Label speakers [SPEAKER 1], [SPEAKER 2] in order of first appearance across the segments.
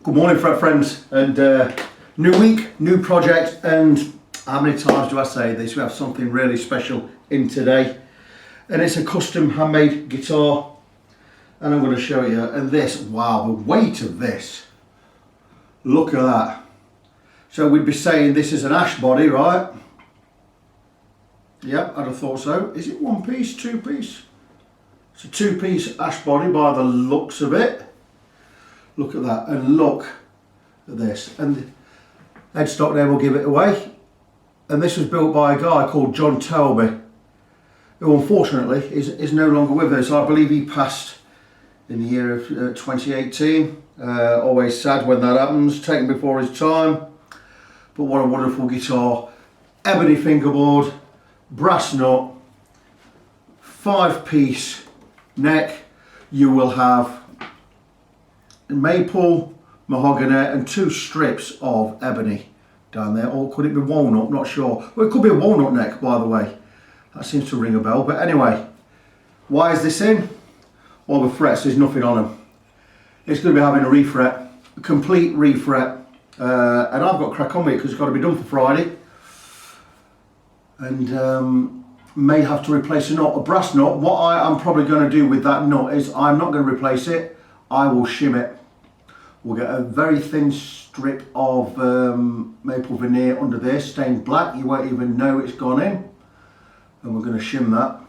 [SPEAKER 1] Good morning, fret friends, and new week, new project, and how many times do I say this? We have something really special in today, and it's a custom handmade guitar, and I'm going to show you. And this, wow, the weight of this, look at that. So we'd be saying this is an ash body, right? Yep, I'd have thought so. Is it one piece, two piece? It's a two-piece ash body by the looks of it. Look at that, and look at this. And headstock there will give it away. And this was built by a guy called John Tailby, who unfortunately is no longer with us. I believe he passed in the year of 2018. Always sad when that happens, taken before his time. But what a wonderful guitar. Ebony fingerboard, brass nut, 5-piece neck. You will have maple, mahogany and 2 strips of ebony down there, or could it be walnut? Not sure. Well, it could be a walnut neck, by the way. That seems to ring a bell. But anyway, why is this in? Well, the frets, there's nothing on them. It's going to be having a refret, a complete refret, and I've got to crack on with it because it's got to be done for Friday, and may have to replace a nut, a brass nut. What I am probably going to do with that nut is I'm not going to replace it. I will shim it. We'll get a very thin strip of maple veneer under there, stained black. You won't even know it's gone in. And we're going to shim that.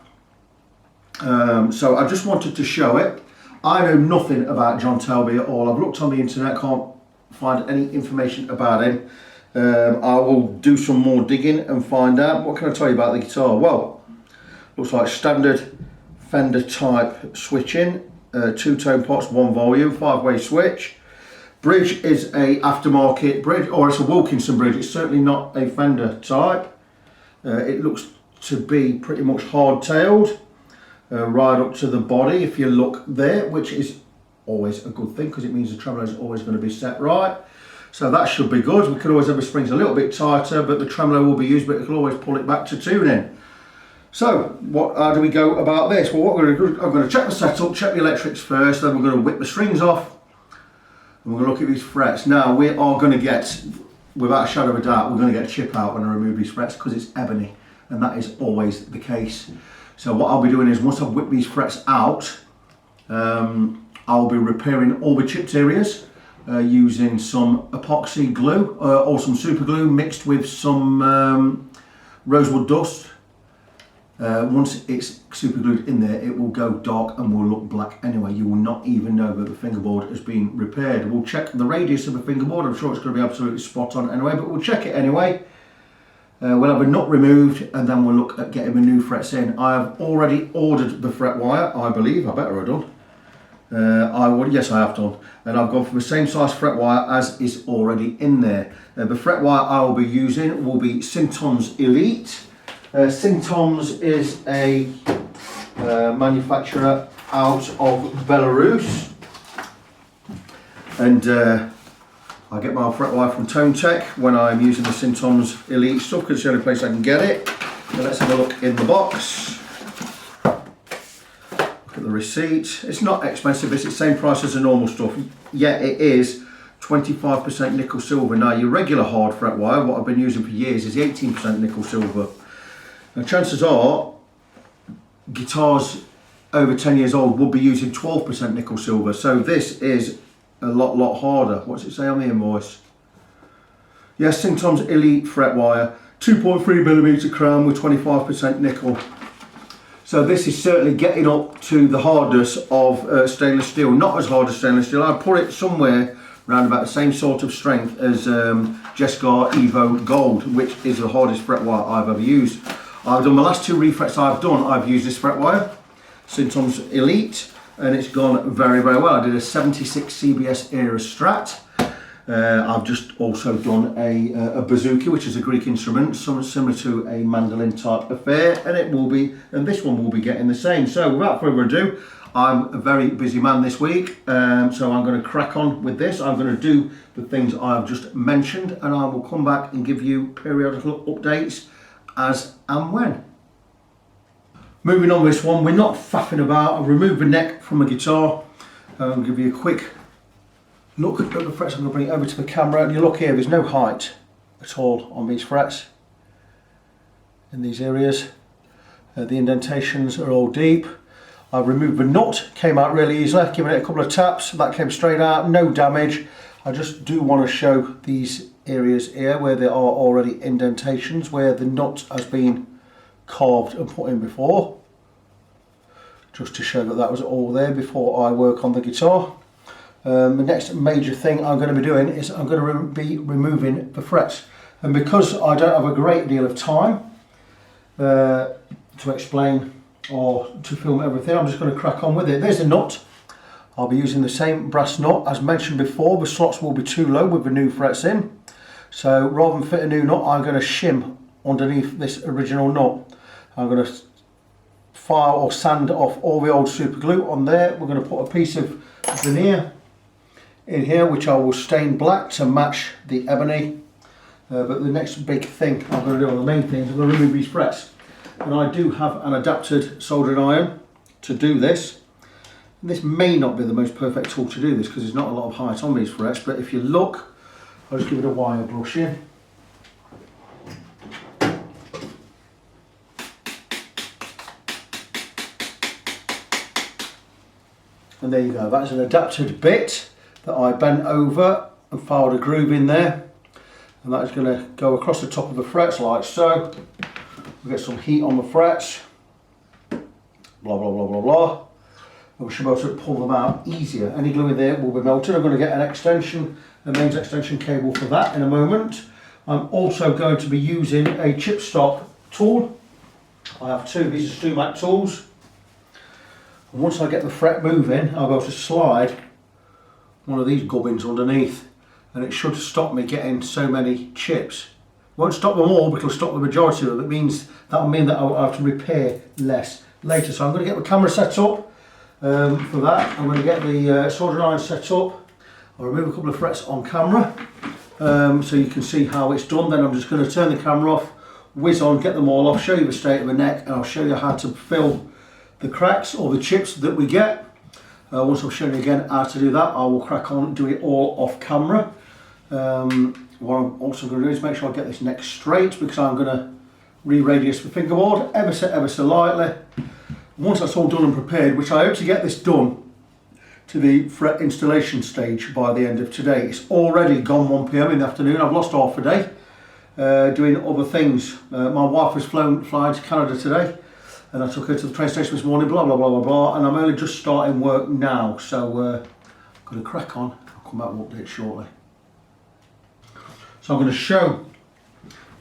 [SPEAKER 1] So I just wanted to show it. I know nothing about John Tailby at all. I've looked on the internet, can't find any information about him. I will do some more digging and find out. What can I tell you about the guitar? Well, looks like standard Fender type switching. 2-tone pots, 1 volume, 5-way switch. Bridge is a aftermarket bridge, or it's a Wilkinson bridge. It's certainly not a Fender type. It looks to be pretty much hard-tailed, right up to the body if you look there, which is always a good thing because it means the tremolo is always going to be set right. So that should be good. We could always have the springs a little bit tighter, but the tremolo will be used, but you can always pull it back to tuning. So, how do we go about this? Well, what we're going to do, I'm going to check the setup, check the electrics first, then we're going to whip the strings off, and we're going to look at these frets. Now, we are going to get, without a shadow of a doubt, we're going to get a chip out when I remove these frets because it's ebony, and that is always the case. So what I'll be doing is, once I've whipped these frets out, I'll be repairing all the chipped areas using some epoxy glue or some super glue mixed with some rosewood dust. Once it's super glued in there, it will go dark and will look black anyway. You will not even know that the fingerboard has been repaired. We'll check the radius of the fingerboard. I'm sure it's going to be absolutely spot on anyway, but we'll check it anyway. We'll have a nut removed and then we'll look at getting the new frets in. I have already ordered the fret wire, I believe. I better have done. Yes, I have done. And I've gone for the same size fret wire as is already in there. The fret wire I will be using will be Syntom's Elite. Syntom's is a manufacturer out of Belarus, and I get my fret wire from Tone Tech when I'm using the Syntom's Elite stuff because it's the only place I can get it. So let's have a look in the box. Look at the receipt. It's not expensive, it's the same price as the normal stuff, yet it is 25% nickel silver. Now your regular hard fret wire, what I've been using for years, is 18% nickel silver. Now chances are guitars over 10 years old will be using 12% nickel silver, so this is a lot harder. What's it say on the invoice? Yes, Syntom's Elite fret wire, 2.3mm crown with 25% nickel. So this is certainly getting up to the hardness of stainless steel. Not as hard as stainless steel. I'd put it somewhere around about the same sort of strength as Jescar Evo Gold, which is the hardest fret wire I've ever used. I've done the last 2 refrets I've used this fret wire, Syntom's Elite, and it's gone very well. I did a 76 CBS era Strat. I've just also done a bouzouki, which is a Greek instrument, somewhat similar to a mandolin type affair, and this one will be getting the same. So without further ado, I'm a very busy man this week, so I'm going to crack on with this. I'm going to do the things I've just mentioned, and I will come back and give you periodical updates as and when. Moving on with this one, we're not faffing about. I've removed the neck from the guitar. I'll give you a quick look at the frets. I'm going to bring it over to the camera, and you look here, there's no height at all on these frets in these areas. The indentations are all deep. I've removed the nut, came out really easily, given it a couple of taps, that came straight out, no damage. I just do want to show these areas here where there are already indentations, where the nut has been carved and put in before, just to show that that was all there before I work on the guitar. The next major thing I'm going to be doing is I'm going to be removing the frets, and because I don't have a great deal of time to explain or to film everything, I'm just going to crack on with it. There's the nut. I'll be using the same brass nut as mentioned before. The slots will be too low with the new frets in, so rather than fit a new nut, I'm going to shim underneath this original nut. I'm going to file or sand off all the old super glue on there. We're going to put a piece of veneer in here which I will stain black to match the ebony. But the next big thing I'm going to do, on the main thing, is I'm going to remove these frets. And I do have an adapted soldering iron to do this. And this may not be the most perfect tool to do this because there's not a lot of height on these frets, but if you look, I'll just give it a wire brush in. And there you go, that's an adapted bit that I bent over and filed a groove in there. And that is going to go across the top of the frets like so. We'll get some heat on the frets. Blah, blah, blah, blah, blah. And we should be able to pull them out easier. Any glue in there will be melted. I'm going to get an extension, a mains extension cable for that in a moment. I'm also going to be using a chip stop tool. I have two, these are Stumac tools. And once I get the fret moving, I'll be able to slide one of these gubbins underneath, and it should stop me getting so many chips. Won't stop them all, but it'll stop the majority of them. It means that'll mean that I'll have to repair less later. So I'm going to get the camera set up for that. I'm going to get the soldering iron set up. I'll remove a couple of frets on camera so you can see how it's done. Then I'm just going to turn the camera off, whiz on, get them all off, show you the state of the neck, and I'll show you how to fill the cracks or the chips that we get. Once I've shown you again how to do that, I will crack on and do it all off camera. What I'm also going to do is make sure I get this neck straight, because I'm going to re-radius the fingerboard ever so lightly. Once that's all done and prepared, which I hope to get this done to the fret installation stage by the end of today. It's already gone 1 PM in the afternoon. I've lost half a day doing other things. My wife was flying to Canada today, and I took her to the train station this morning, blah, blah, blah, blah, blah, and I'm only just starting work now, so I'm going to crack on. I'll come back and update shortly. So I'm going to show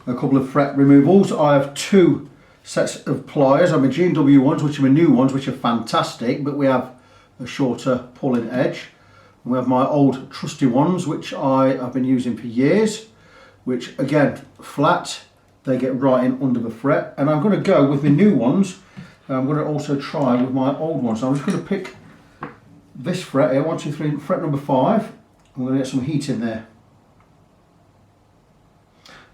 [SPEAKER 1] a couple of fret removals. I have two sets of pliers. I have my G&W ones, which are my new ones, which are fantastic, but we have a shorter pulling edge. And we have my old trusty ones, which I have been using for years, which again, flat, they get right in under the fret. And I'm going to go with my new ones. I'm going to also try with my old ones. So I'm just going to pick this fret here, 1, 2, 3, fret number 5. I'm going to get some heat in there.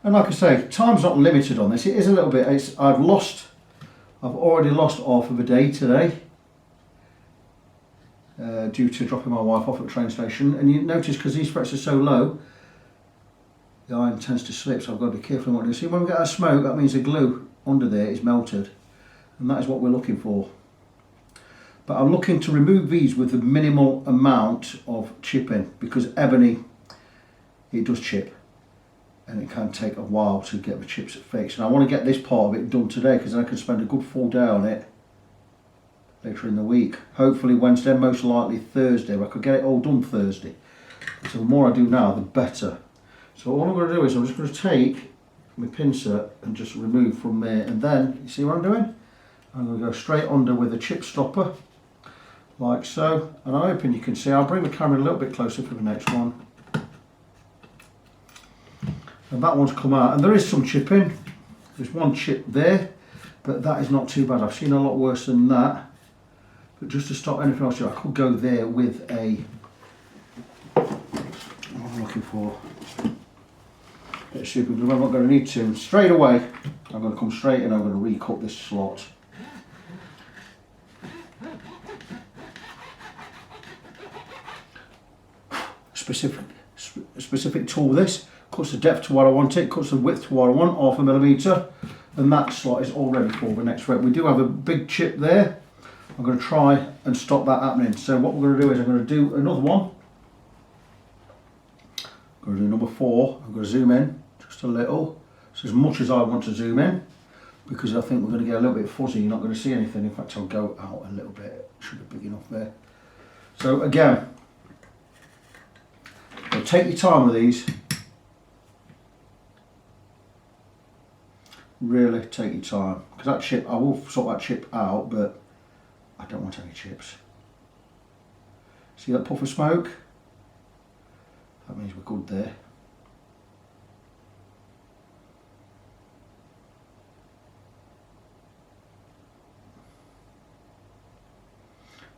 [SPEAKER 1] And like I say, time's not limited on this. It is a little bit. I've already lost half of a day today due to dropping my wife off at the train station. And you notice, because these frets are so low, the iron tends to slip, so I've got to be careful what I do. See, when we get our smoke, that means the glue under there is melted, and that is what we're looking for. But I'm looking to remove these with a minimal amount of chipping, because ebony, it does chip. And it can take a while to get the chips fixed. And I want to get this part of it done today, because then I can spend a good full day on it later in the week. Hopefully Wednesday, most likely Thursday. I could get it all done Thursday. So the more I do now, the better. So all I'm going to do is I'm just going to take my pincer and just remove from there. And then, you see what I'm doing? I'm going to go straight under with a chip stopper, like so. And I'm hoping you can see. I'll bring the camera a little bit closer for the next one. And that one's come out, and there is some chipping. There's one chip there, but that is not too bad. I've seen a lot worse than that. But just to stop anything else, I could go there with a, what I'm looking for, a bit of super glue. I'm not going to need to. Straight away, I'm going to come straight in. I'm going to recut this slot. specific tool. This cuts the depth to what I want it, cuts the width to what I want, 0.5 millimetre, and that slot is all ready for the next fret. We do have a big chip there. I'm going to try and stop that happening. So what we're going to do is I'm going to do another one. I'm going to do number 4. I'm going to zoom in just a little, so as much as I want to zoom in, because I think we're going to get a little bit fuzzy. You're not going to see anything. In fact, I'll go out a little bit. It should be big enough there. So again, take your time with these. Really take your time, because that chip, I will sort that chip out, but I don't want any chips. See that puff of smoke? That means we're good there.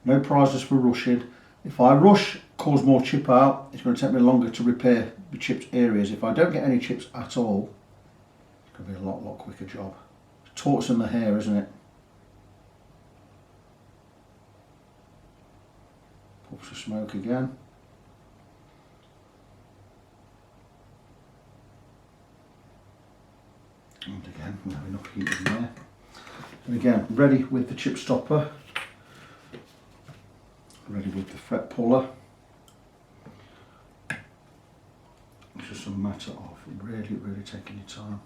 [SPEAKER 1] No prizes for rushing. If I rush, cause more chip out, it's going to take me longer to repair the chipped areas. If I don't get any chips at all, it's going to be a lot quicker job. Torts in the hair, isn't it? Puffs of smoke again. And again, we have enough heat in there. And again, ready with the chip stopper. Ready with the fret puller. It's just a matter of really taking your time.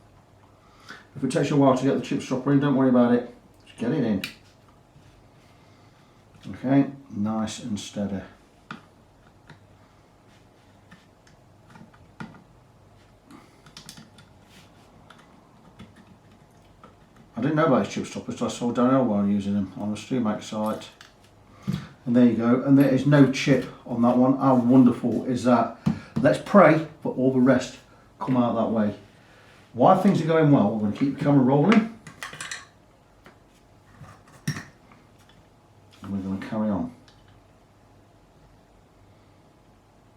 [SPEAKER 1] If it takes you a while to get the chip stopper in, don't worry about it. Just get it in. Okay, nice and steady. I didn't know about his chip stoppers until I saw Daniel while using them on the StreamHack site. And there you go, and there is no chip on that one. How wonderful is that? Let's pray for all the rest come out that way. While things are going well, we're going to keep the camera rolling. And we're going to carry on.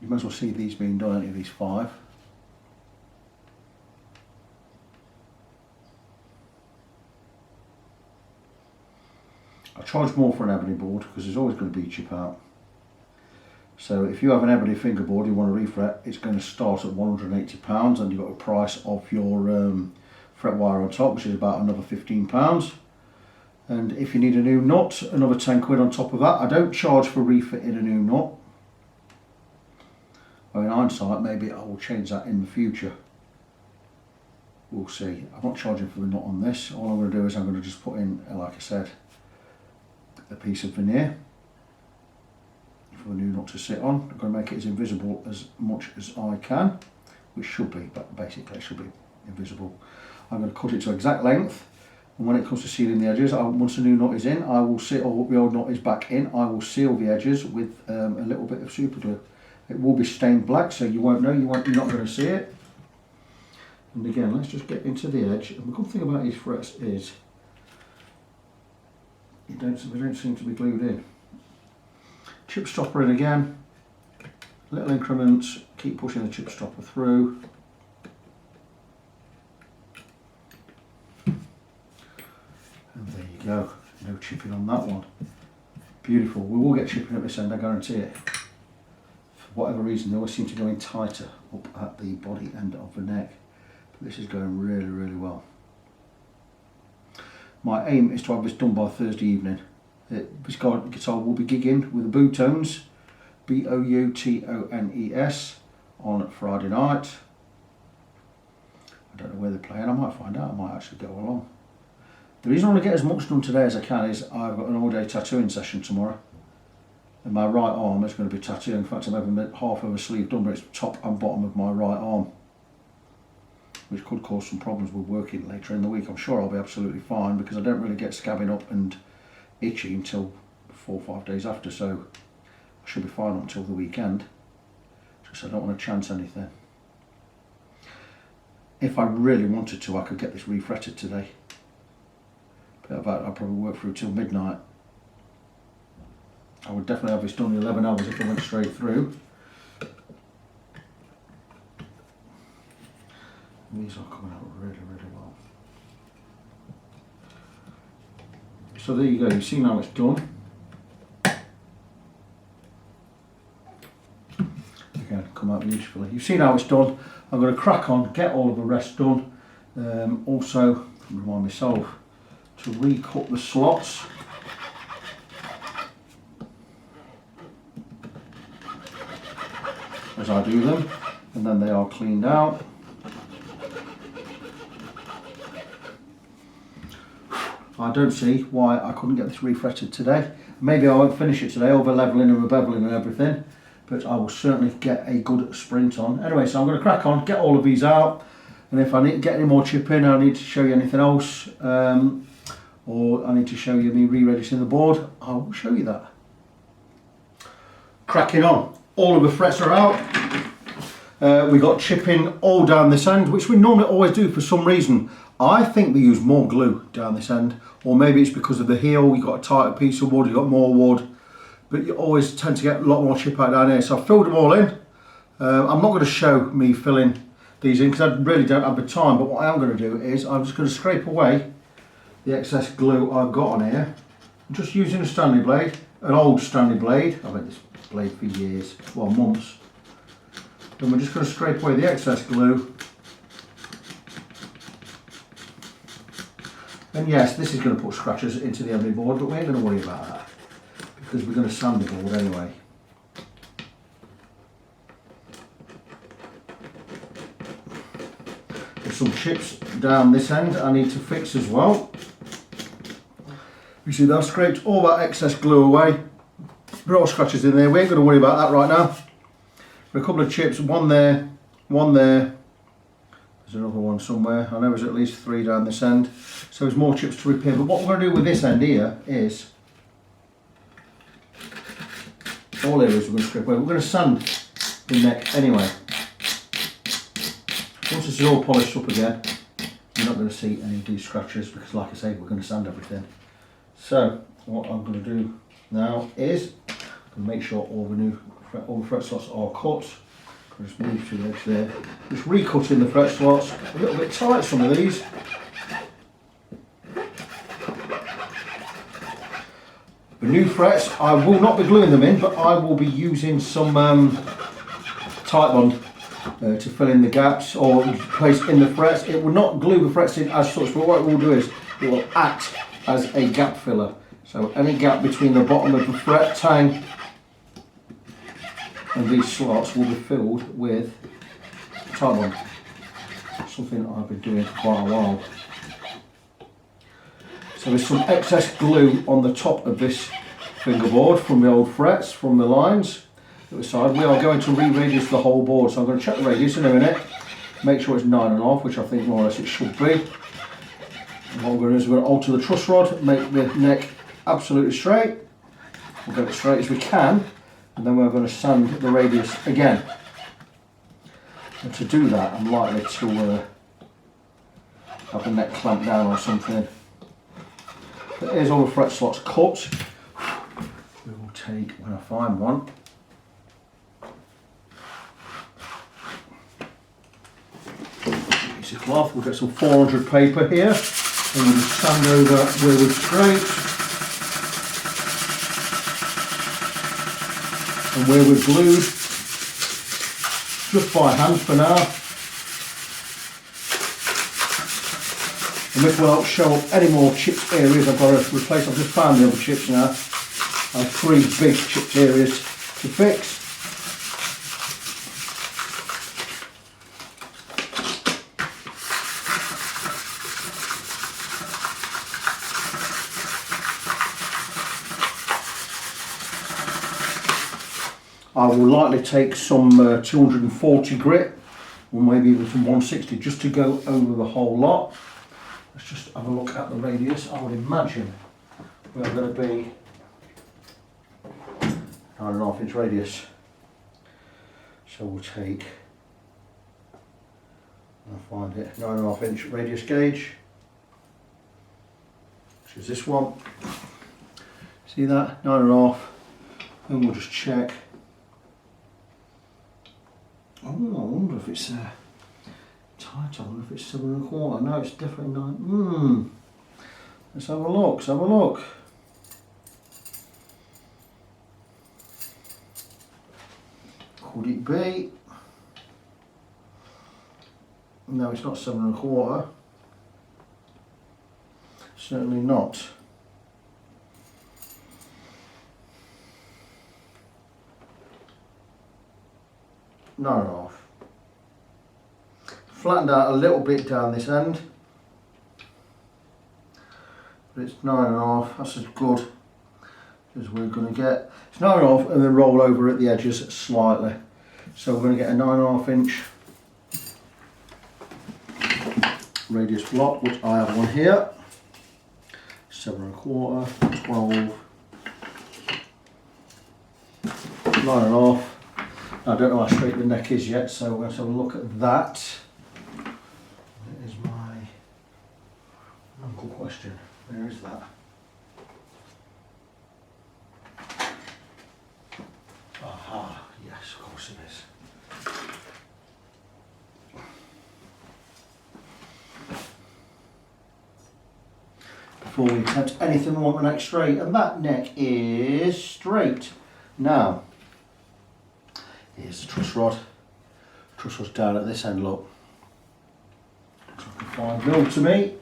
[SPEAKER 1] You might as well see these being done, any of these 5. I charge more for an ebony board because there's always going to be a chip out. So if you have an ebony fingerboard you want to refret, it's going to start at £180, and you've got a price of your fret wire on top, which is about another £15. And if you need a new nut, another 10 quid on top of that. I don't charge for refitting a new nut. Well, in hindsight, maybe I will change that in the future. We'll see. I'm not charging for the nut on this. All I'm going to do is I'm going to just put in, like I said, a piece of veneer for a new nut to sit on. I'm going to make it as invisible as much as I can, which should be, but basically it should be invisible. I'm going to cut it to exact length, and when it comes to sealing the edges, once the new nut is in, I will seal, or the old nut is back in, I will seal the edges with a little bit of super glue. It will be stained black, so you won't know, you're not going to see it. And again, let's just get into the edge. And the good thing about these frets is they don't seem to be glued in. Chip stopper in again, little increments, keep pushing the chip stopper through. And there you go, no chipping on that one. Beautiful. We will get chipping at this end, I guarantee it. For whatever reason, they always seem to go in tighter up at the body end of the neck. But this is going really well. My aim is to have this done by Thursday evening. This guitar will be gigging with the Boutones, Boutones, on Friday night. I don't know where they're playing, I might find out, I might actually go along. The reason I want to get as much done today as I can is I've got an all-day tattooing session tomorrow. And my right arm is going to be tattooed. In fact, I'm having half of a sleeve done, but it's top and bottom of my right arm, which could cause some problems with working later in the week. I'm sure I'll be absolutely fine because I don't really get scabbing up and itchy until 4 or 5 days after, so I should be fine until the weekend. Just I don't want to chance anything. If I really wanted to, I could get this refretted today. But I'll probably work through till midnight. I would definitely have this done in 11 hours if I went straight through. These are coming out really well. So there you go, you see now it's done. Again, quite usefully. You've seen how it's done. I'm going to crack on, get all of the rest done. Also, remind myself to recut the slots. As I do them, and then they are cleaned out. I don't see why I couldn't get this refretted today. Maybe I won't finish it today, over levelling and rebeveling and everything, but I will certainly get a good sprint on. Anyway, so I'm going to crack on, get all of these out, and if I need to get any more chip in, I need to show you anything else, or I need to show you me re-registering the board, I will show you that. Cracking on. All of the frets are out. We got chipping all down this end, which we normally always do for some reason. I think they use more glue down this end, or maybe it's because of the heel, you've got a tighter piece of wood, you've got more wood, but you always tend to get a lot more chip out down here. So I've filled them all in. I'm not going to show me filling these in because I really don't have the time, but what I am going to do is I'm just going to scrape away the excess glue I've got on here. I'm just using a Stanley blade, an old Stanley blade. I've had this blade for years, well, months. And we're just going to scrape away the excess glue. And yes, this is going to put scratches into the ebony board, but we ain't going to worry about that because we're going to sand the board anyway. There's some chips down this end I need to fix as well. You see, I've scraped all that excess glue away. There are scratches in there, we ain't going to worry about that right now. A couple of chips, one there, there's another one somewhere. I know there's at least 3 down this end, so there's more chips to repair. But what we're going to do with this end here is, all areas we're going to scrape away. We're going to sand the neck anyway. Once this is all polished up again, you're not going to see any of these scratches because, like I say, we're going to sand everything. So what I'm going to do now is make sure all the fret slots are cut. Just move to the edge there. Just recutting the fret slots. A little bit tight, some of these. The new frets, I will not be gluing them in, but I will be using some Titebond to fill in the gaps or place in the frets. It will not glue the frets in as such, but what it will do is it will act as a gap filler. So any gap between the bottom of the fret tang and these slots will be filled with Titebond. Something I've been doing for quite a while. So there's some excess glue on the top of this fingerboard from the old frets, from the lines at the side. We are going to re-radius the whole board, so I'm going to check the radius in a minute, make sure it's 9.5, which I think more or less it should be. And what we're going to do is we're going to alter the truss rod, make the neck absolutely straight. We'll get it straight as we can, and then we're going to sand the radius again. And to do that, I'm likely to have the neck clamped down or something. But here's all the fret slots cut. We will take, when I find one, piece of cloth. We'll get some 400 paper here, and we'll just sand over where we've scraped and where we've glued, just by hand for now. And this will help show up any more chipped areas I've got to replace. I've just found the other chips now. I have 3 big chipped areas to fix. I will likely take some 240 grit, or maybe even some 160, just to go over the whole lot. Let's just have a look at the radius. I would imagine we're going to be 9.5 inch radius. So we'll take, I'll find it, 9.5 inch radius gauge, which is this one. See that? 9.5. And we'll just check. Oh, I wonder if it's tight. I wonder if it's 7.25. No, it's definitely 9. Let's have a look. Let's have a look. Could it be? No, it's not 7 1/4. Certainly not. Nine and a half. Flattened out a little bit down this end, but it's 9.5. That's as good as we're going to get. It's 9.5 and then roll over at the edges slightly. So we're going to get a 9.5 inch radius block, which I have one here. 7 1/4, 12, 9.5. I don't know how straight the neck is yet, so let's have a look at that. That is my uncle question. Where is that? Aha, yes, of course it is. Before we attempt anything, we want the neck straight, and that neck is straight. Now, here's the truss rod. Truss rod's down at this end, look. Looks like a 5mm to me.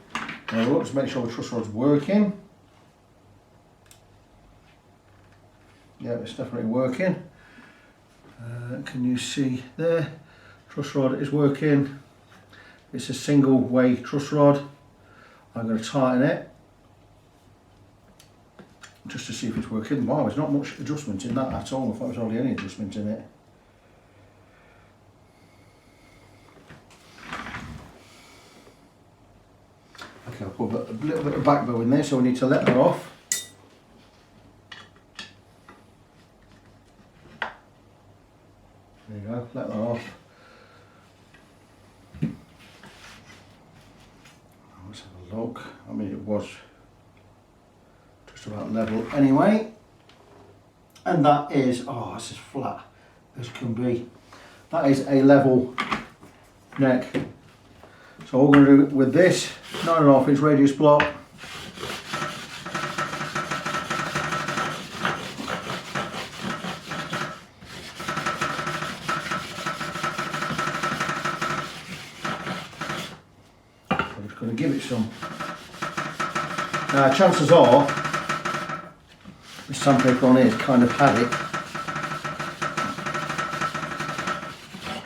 [SPEAKER 1] Now look, to make sure the truss rod's working. Yeah, it's definitely working. Can you see there? Truss rod is working. It's a single way truss rod. I'm going to tighten it just to see if it's working. Wow, there's not much adjustment in that at all. I thought there was hardly any adjustment in it. Okay, I'll put a little bit of back bow in there, so we need to let that off. There you go, let that off. Let's have a look. I mean, it was just about level anyway. And that is, oh, this is flat as can be. That is a level neck. So all we're going to do with this 9.5 inch radius block, I'm just going to give it some. Now chances are the sandpaper on here is kind of had it,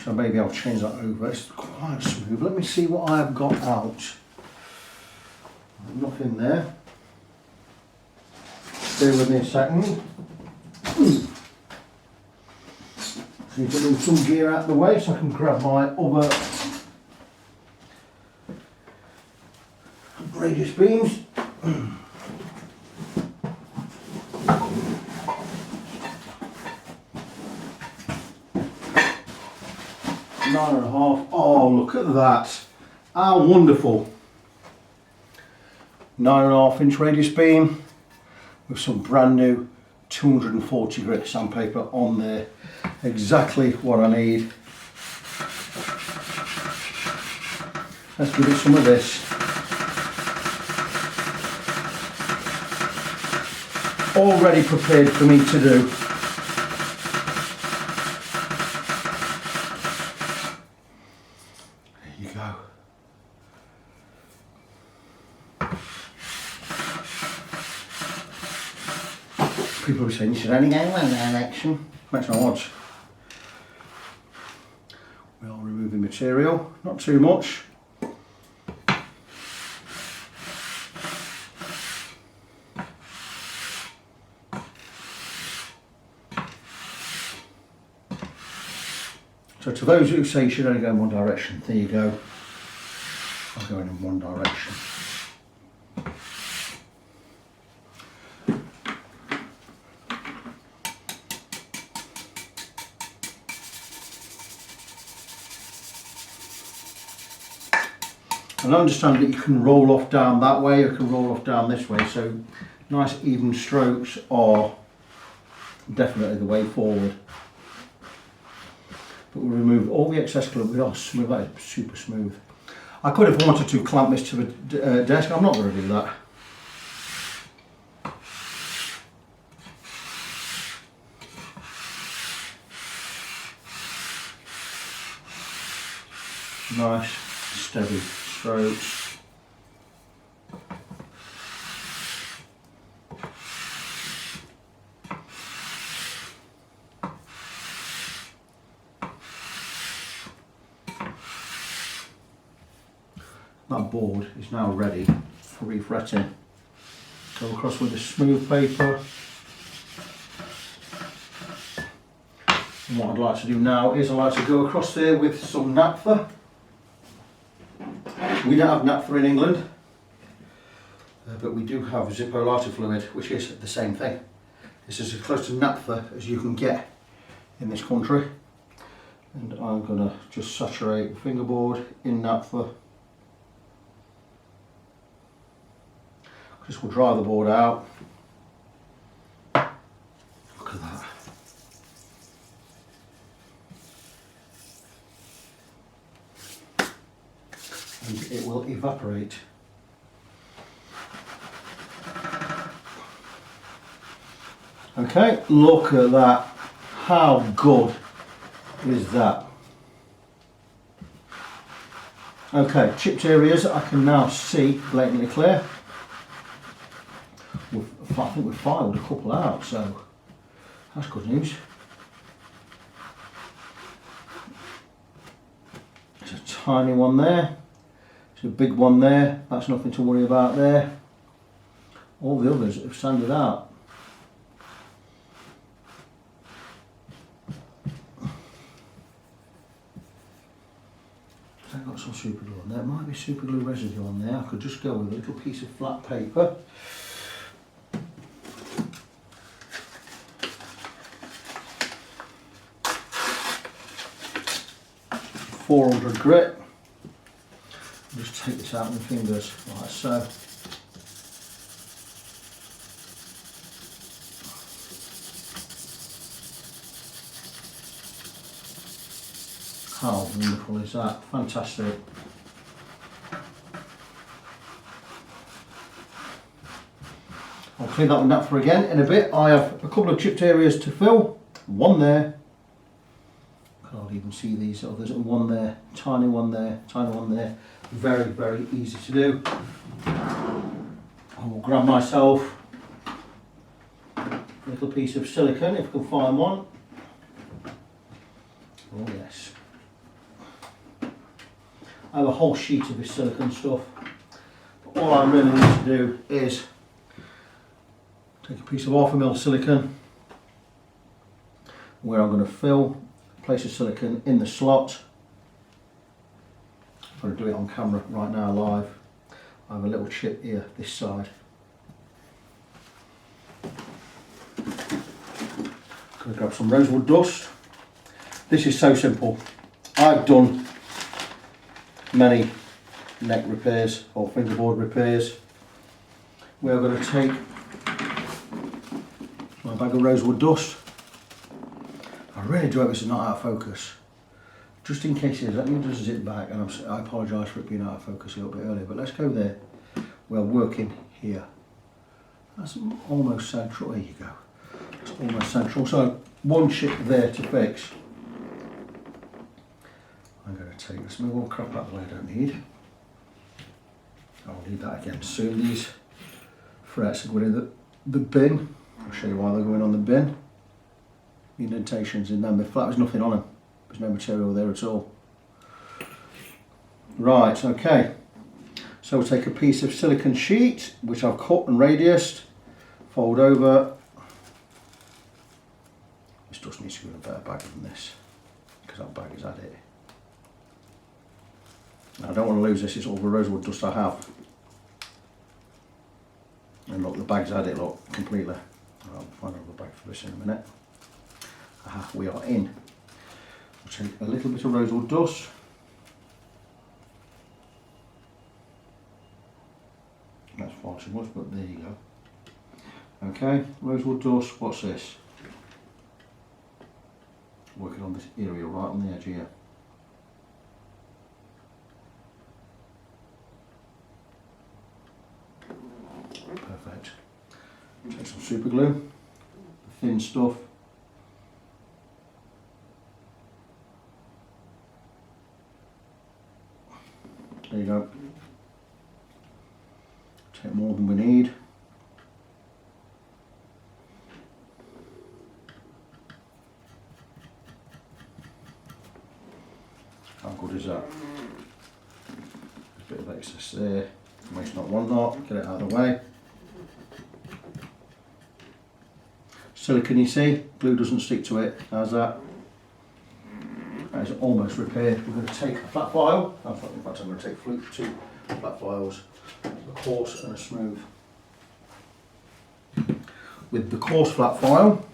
[SPEAKER 1] so maybe I'll change that over. It's quite smooth. Let me see what I have got out. Nothing there. Stay with me a second. So need to move some gear out of the way so I can grab my other radius beams. 9.5. Oh, look at that. How wonderful. 9.5 inch radius beam with some brand new 240 grit sandpaper on there. Exactly what I need. Let's give it some of this. All ready prepared for me to do. There you go. People are saying you should only go one direction. Makes no odds. We are removing material, not too much. So to those who say you should only go in one direction, there you go. I'm going in one direction. And I understand that you can roll off down that way, or you can roll off down this way, so nice even strokes are definitely the way forward. But we'll remove all the excess glue. We are smooth, that is super smooth. I could have wanted to clamp this to the desk, I'm not going to do that. Nice. steady strokes. That board is now ready for refretting. Go across with a smooth paper. And what I'd like to do now is I'd like to go across there with some naphtha. We don't have naphtha in England, but we do have Zippo lighter fluid, which is the same thing. This is as close to naphtha as you can get in this country. And I'm going to just saturate the fingerboard in naphtha. This will dry the board out. Look at that. And it will evaporate. Okay, look at that. How good is that? Okay, chipped areas I can now see blatantly clear. I think we've filed a couple out, so that's good news. There's a tiny one there, there's a big one there, that's nothing to worry about there. All the others have sanded out. I've got some super glue on there, might be super glue residue on there. I could just go with a little piece of flat paper. 400 grit. Just take this out with my fingers like so. How wonderful is that? Fantastic. I'll clean that with naphtha again in a bit. I have a couple of chipped areas to fill. One there. Can't even see these others. And one there, tiny one there, tiny one there. Very, very easy to do. I will grab myself a little piece of silicone if I can find one. Oh yes. I have a whole sheet of this silicone stuff. But all I really need to do is take a piece of 1/2 ml silicone where I'm going to fill, place a silicone in the slot. I'm going to do it on camera right now live. I have a little chip here this side. I'm going to grab some rosewood dust. This is so simple. I've done many neck repairs or fingerboard repairs. We're going to take my bag of rosewood dust. I really do hope this is not out of focus. Just in case it is, let me just zip back, and I apologise for it being out of focus a little bit earlier, but let's go there. We're working here. That's almost central. There you go. It's almost central. So one chip there to fix. I'm going to take this, move all the crap out of the way I don't need. I'll need that again soon. These frets are going in the bin. I'll show you why they're going on the bin. The indentations in them, they're flat, there's nothing on them. There's no material there at all. Right, okay. So we'll take a piece of silicone sheet, which I've cut and radiused, fold over. This dust needs to go in a better bag than this, because that bag has had it. Now, I don't want to lose this, it's all the rosewood dust I have. And look, the bag's had it, look, completely. I'll find another bag for this in a minute. Aha, we are in. We'll take a little bit of rosewood dust. That's far too much, but there you go. Okay, rosewood dust, what's this? Working on this area right on the edge here. Perfect. Take some super glue, the thin stuff. There you go. Take more than we need. How good is that? A bit of excess there. Waste not, want not. Get it out of the way. Silicone, you see, glue doesn't stick to it. How's that? That is almost repaired. We're going to take a flat file. In fact, I'm going to take two flat files, a coarse and a smooth. With the coarse flat file,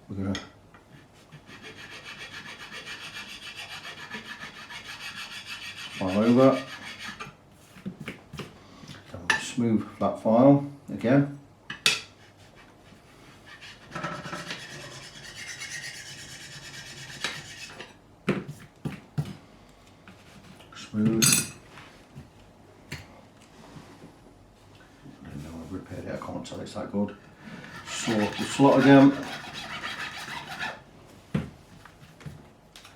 [SPEAKER 1] we're going to file over. And with a smooth flat file again. Smooth. I don't know, I've repaired it, I can't tell it's that good. Sort the slot again.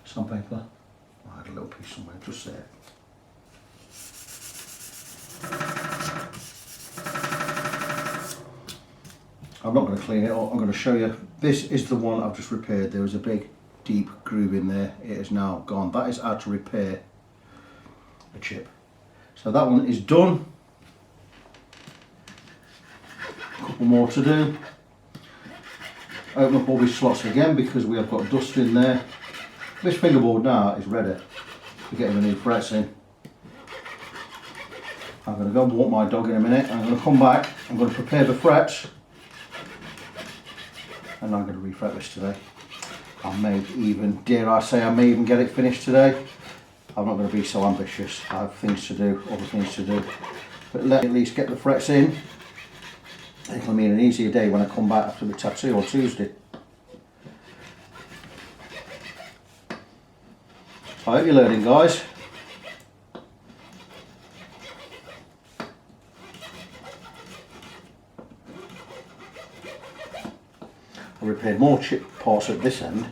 [SPEAKER 1] Sandpaper. I had a little piece somewhere, just there. I'm not going to clean it up, I'm going to show you. This is the one I've just repaired. There was a big deep groove in there. It is now gone. That is how to repair a chip. So that one is done. A couple more to do. Open up all these slots again because we have got dust in there. This fingerboard now is ready for getting the new frets in. I'm going to go and walk my dog in a minute. I'm going to come back. I'm going to prepare the frets. And I'm going to refret this today. I may even, dare I say, I may even get it finished today. I'm not going to be so ambitious. I have things to do, other things to do. But let me at least get the frets in. It'll mean an easier day when I come back after the tattoo on Tuesday. I hope you're learning, guys. I repaired more chip parts at this end.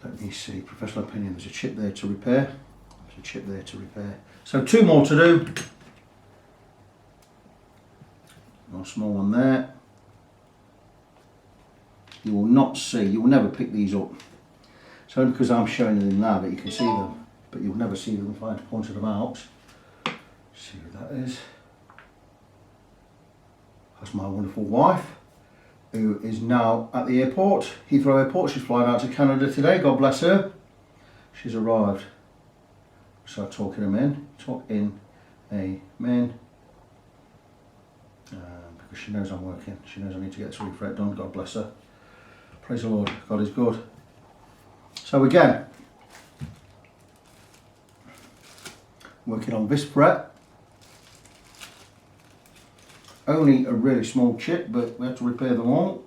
[SPEAKER 1] Let me see, professional opinion, there's a chip there to repair. There's a chip there to repair. So two more to do. One small one there. You will not see, you will never pick these up. It's only because I'm showing them now that you can see them. But you'll never see them if I pointed them out. See who that is. That's my wonderful wife, who is now at the airport, Heathrow Airport. She's flying out to Canada today, God bless her. She's arrived. So talk in a men, because she knows I'm working. She knows I need to get this refret done, God bless her. Praise the Lord, God is good. So again, working on this fret. Only a really small chip, but we have to repair them all.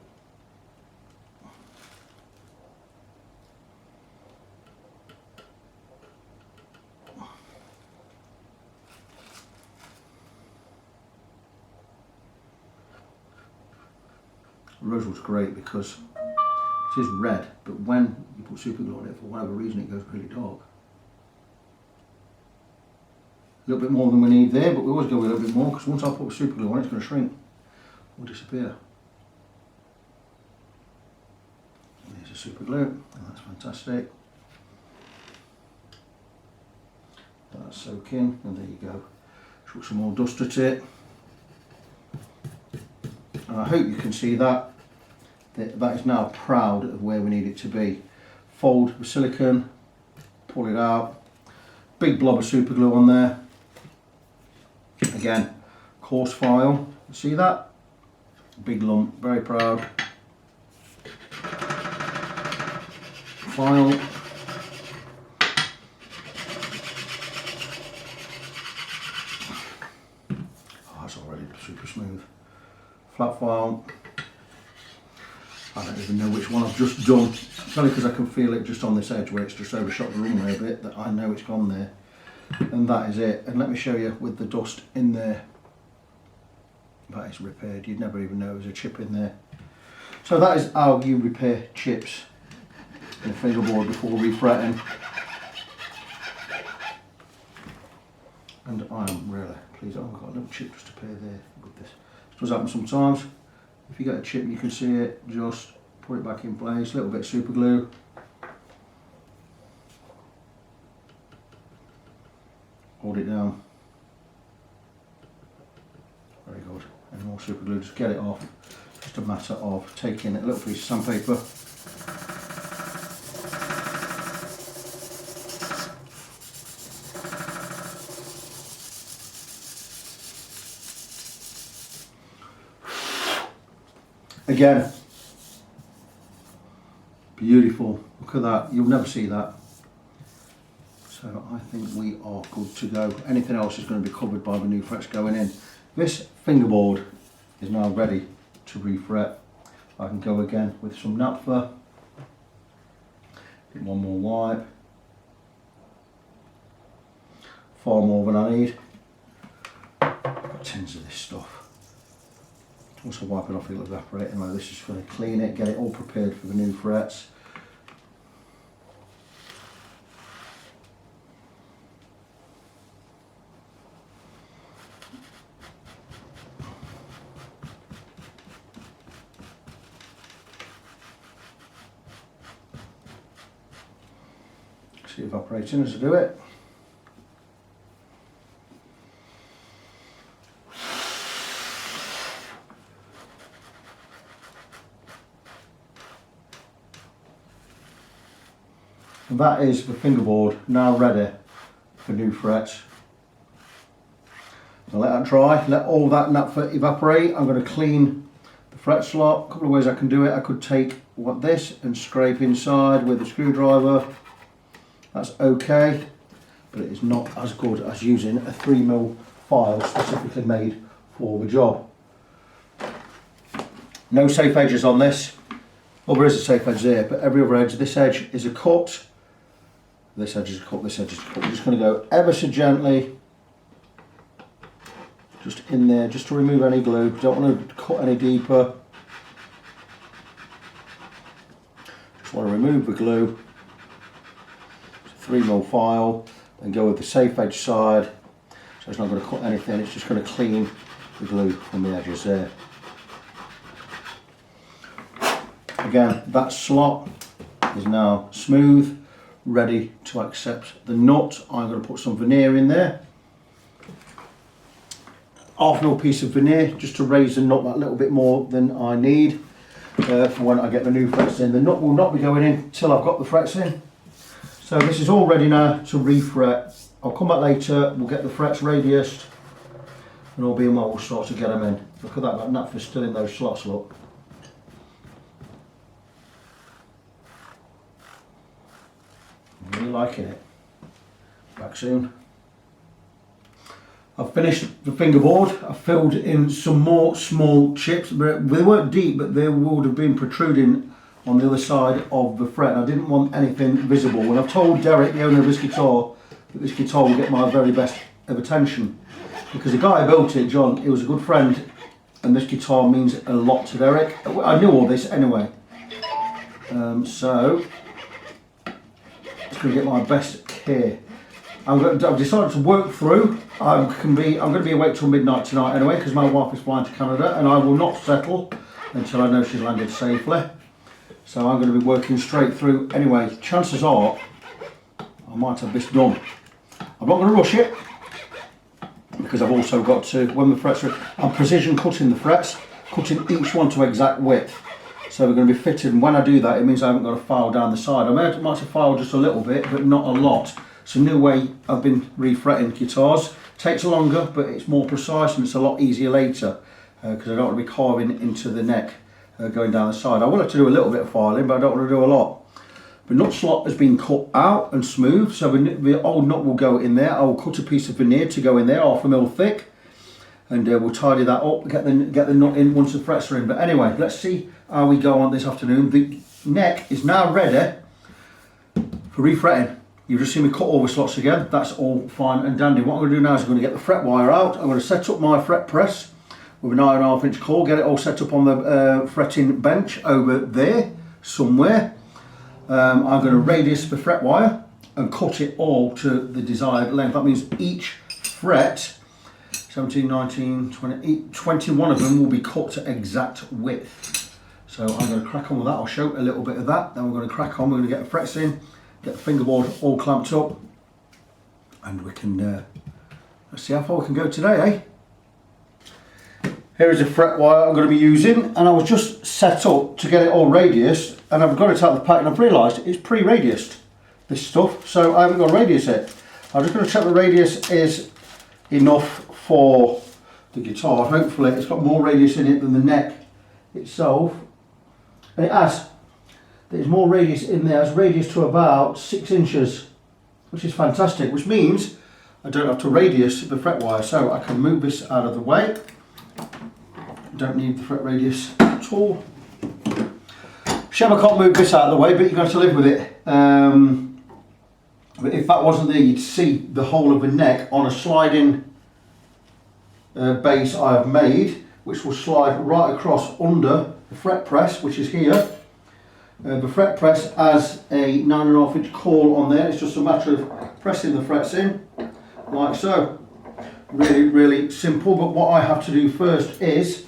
[SPEAKER 1] The rose looks great because it is red, but when you put super glue on it, for whatever reason, it goes really dark. A little bit more than we need there, but we always go with a little bit more because once I put super glue on it, it's going to shrink or disappear. And there's a super glue, and that's fantastic. That's soaking, and there you go. Put some more dust at it. And I hope you can see that is now proud of where we need it to be. Fold the silicone, pull it out, big blob of super glue on there. Again, coarse file, see that? Big lump, very proud. File. Oh, that's already super smooth. Flat file. I don't even know which one I've just done. It's only because I can feel it just on this edge where it's just overshot the runway a bit that I know it's gone there. And that is it. And let me show you with the dust in there. That is repaired. You'd never even know there's a chip in there. So that is how you repair chips in a fingerboard before refretting. And I am really pleased. I've got a little chip just appear there with this. It does happen sometimes. If you get a chip, you can see it, just put it back in place, a little bit of super glue. Hold it down. Very good. And more super glue, just get it off. Just a matter of taking a little piece of sandpaper. Again, beautiful. Look at that. You'll never see that. So I think we are good to go. Anything else is going to be covered by the new frets going in. This fingerboard is now ready to refret. I can go again with some naphtha. Get one more wipe. Far more than I need. I've got tins of this stuff. Once I wipe it off, it'll evaporate. Anyway, this is going to clean it, get it all prepared for the new frets. See it evaporating as I do it. And that is the fingerboard now ready for new frets. So let that dry, let all that naphtha evaporate. I'm going to clean the fret slot. A couple of ways I can do it. I could take this and scrape inside with a screwdriver. That's okay, but it is not as good as using a 3mm file specifically made for the job. No safe edges on this. Well, there is a safe edge there, but every other edge, this edge is a cut. This edge is a cut, this edge is a cut. I'm just going to go ever so gently, just in there, just to remove any glue. Don't want to cut any deeper. Just want to remove the glue. 3mm file, then go with the safe edge side. So it's not going to cut anything, it's just going to clean the glue from the edges there. Again, that slot is now smooth, ready to accept the nut. I'm going to put some veneer in there. 1/2 piece of veneer just to raise the nut that little bit more than I need for when I get the new frets in. The nut will not be going in until I've got the frets in. So this is all ready now to refret. I'll come back later, we'll get the frets radiused, and all being well we'll start to get them in. Look at that naphtha's still in those slots, look. I'm really liking it. Back soon. I've finished the fingerboard. I filled in some more small chips. They weren't deep, but they would have been protruding on the other side of the fret. I didn't want anything visible. When I've told Derek, the owner of this guitar, that this guitar will get my very best of attention, because the guy who built it, John, he was a good friend, and this guitar means a lot to Derek. I knew all this anyway. So it's going to get my best care. I've decided to work through. I'm going to be awake till midnight tonight anyway, because my wife is flying to Canada, and I will not settle until I know she's landed safely. So I'm going to be working straight through anyway. Chances are I might have this done. I'm not going to rush it, because I've also got to, when the frets are, I'm precision cutting the frets, cutting each one to exact width. So they're going to be fitted, and when I do that, it means I haven't got to file down the side. I might have filed just a little bit, but not a lot. It's a new way I've been refretting guitars. Takes longer, but it's more precise, and it's a lot easier later, because I don't want to be carving into the neck going down the side. I will have to do a little bit of filing, but I don't want to do a lot. The nut slot has been cut out and smooth, so the old nut will go in there. I will cut a piece of veneer to go in there, 1/2 mil thick, and we'll tidy that up, get the nut in once the frets are in. But anyway, let's see how we go on this afternoon. The neck is now ready for refretting. You've just seen me cut all the slots again. That's all fine and dandy. What I'm going to do now is I'm going to get the fret wire out. I'm going to set up my fret press with a 9.5-inch core, get it all set up on the fretting bench over there somewhere. I'm going to radius the fret wire and cut it all to the desired length. That means each fret, 17, 19, 20, 21 of them will be cut to exact width. So I'm going to crack on with that. I'll show a little bit of that. Then we're going to crack on. We're going to get the frets in, get the fingerboard all clamped up, and we can let's see how far we can go today, eh? Here is the fret wire I'm going to be using, and I was just set up to get it all radiused, and I've got it out of the pack and I've realised it's pre-radiused, this stuff, so I haven't got to radius it. I'm just going to check the radius is enough for the guitar. Hopefully it's got more radius in it than the neck itself, and it has. There's more radius in there. It's radius to about 6 inches, which is fantastic, which means I don't have to radius the fret wire, so I can move this out of the way. Don't need the fret radius at all. Shame I can't move this out of the way, but you've got to live with it. But if that wasn't there, you'd see the whole of the neck on a sliding base I have made, which will slide right across under the fret press, which is here. The fret press has a 9.5-inch core on there. It's just a matter of pressing the frets in, like so. Really, really simple, but what I have to do first is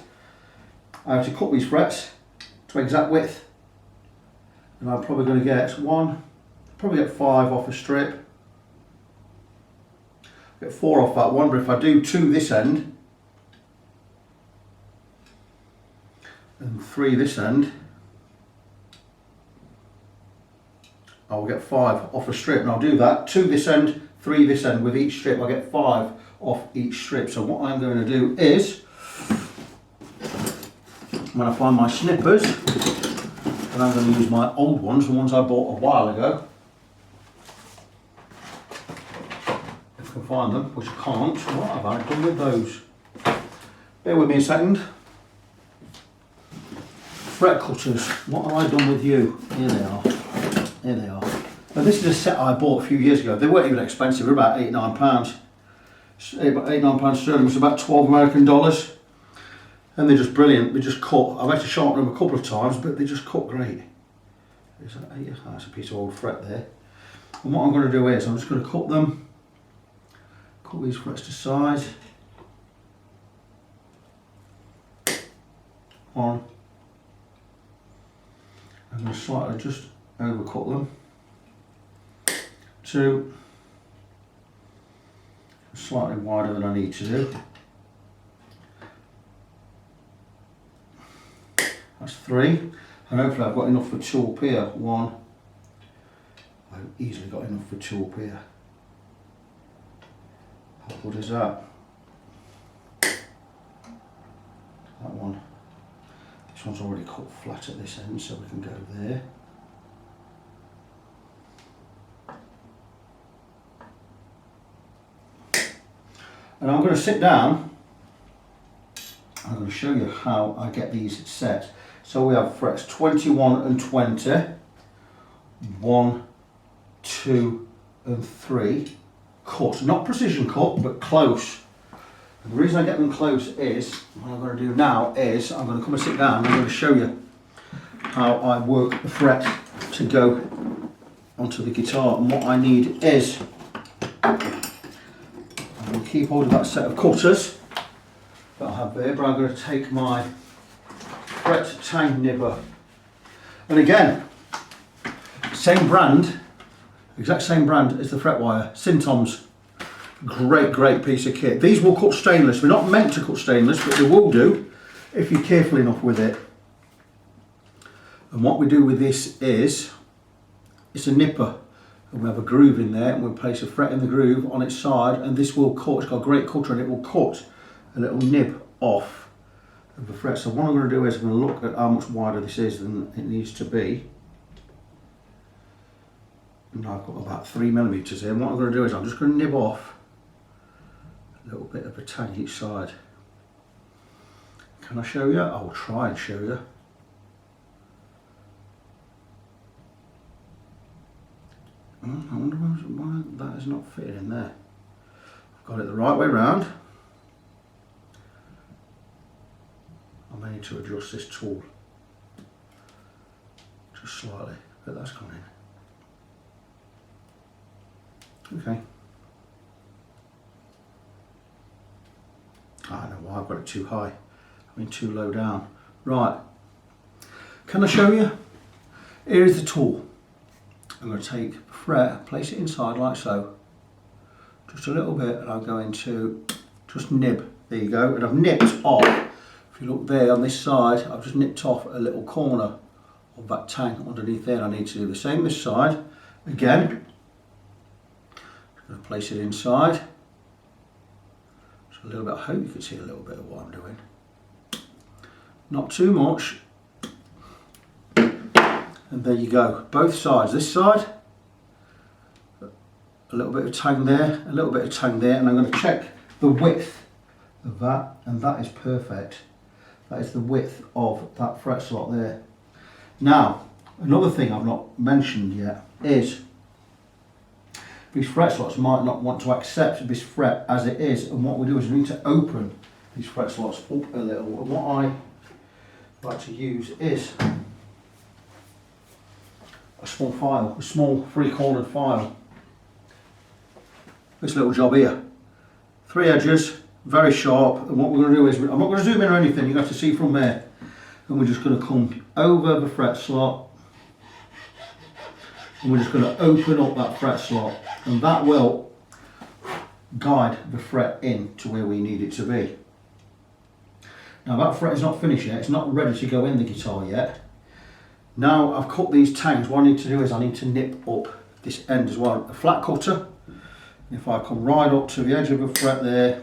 [SPEAKER 1] I have to cut these frets to exact width. And I'm probably going to get 5 off a strip. Get 4 off that one, but if I do 2 this end and 3 this end, I will get 5 off a strip. And I'll do that, 2 this end, 3 this end. With each strip I'll get 5 off each strip. So what I'm going to do is, when I find my snippers, and I'm going to use my old ones, the ones I bought a while ago, if I can find them, which I can't. What have I done with those? Bear with me a second. Fret cutters, what have I done with you? Here they are. Here they are. Now this is a set I bought a few years ago. They weren't even expensive, they were about £8-9. £8-9 sterling, which is about $12 American. And they're just brilliant. They just cut. I've had to sharpen them a couple of times, but they just cut great. That's a piece of old fret there. And what I'm going to do is I'm just going to cut them. Cut these frets to size. One. I'm going to slightly just overcut them. 2. Slightly wider than I need to do. That's 3, and hopefully I've got enough for 2 up here. 1. I've easily got enough for 2 up here. How good is that? That one. This one's already cut flat at this end, so we can go there. And I'm going to sit down. I'm going to show you how I get these set. So we have frets 21 and 20, 1, 2 and 3, cut, not precision cut, but close. And the reason I get them close is, what I'm going to do now is, I'm going to come and sit down and I'm going to show you how I work the fret to go onto the guitar. And what I need is, I'm going to keep hold of that set of cutters that I have there, but I'm going to take my fret tang nibber, and again, same brand, exact same brand as the fret wire, Syntom's. Great piece of kit. These will cut stainless. They're not meant to cut stainless, but they will do if you're careful enough with it. And what we do with this is, it's a nipper, and we have a groove in there, and we place a fret in the groove on its side, and this will cut. It's got a great cutter, and it will cut a little nib off of the fret. So what I'm going to do is I'm going to look at how much wider this is than it needs to be. And I've got about 3mm here, and what I'm going to do is I'm just going to nib off a little bit of a tang each side. Can I show you? I will try and show you. I wonder why that is not fitted in there. I've got it the right way round. need to adjust this tool just slightly, but that's gone in. Okay. I don't know why I've got it too high. I mean too low down. Right. Can I show you? Here is the tool. I'm going to take the fret, place it inside like so. Just a little bit, and I'm going to just nib. There you go. And I've nipped off. If you look there on this side, I've just nipped off a little corner of that tang underneath there. And I need to do the same this side. Again, I'm going to place it inside. Just a little bit. I hope you can see a little bit of what I'm doing. Not too much. And there you go. Both sides. This side, a little bit of tang there, a little bit of tang there, and I'm going to check the width of that, and that is perfect. That is the width of that fret slot there. Now, another thing I've not mentioned yet is these fret slots might not want to accept this fret as it is, and what we do is we need to open these fret slots up a little. And what I like to use is a small file, a small three-cornered file. This little job here. 3 edges, very sharp, and what we're going to do is, I'm not going to zoom in or anything, you have to see from there. And we're just going to come over the fret slot, and we're just going to open up that fret slot, and that will guide the fret in to where we need it to be. Now that fret is not finished yet, it's not ready to go in the guitar yet. Now I've cut these tangs, what I need to do is I need to nip up this end as well. A flat cutter, if I come right up to the edge of the fret there,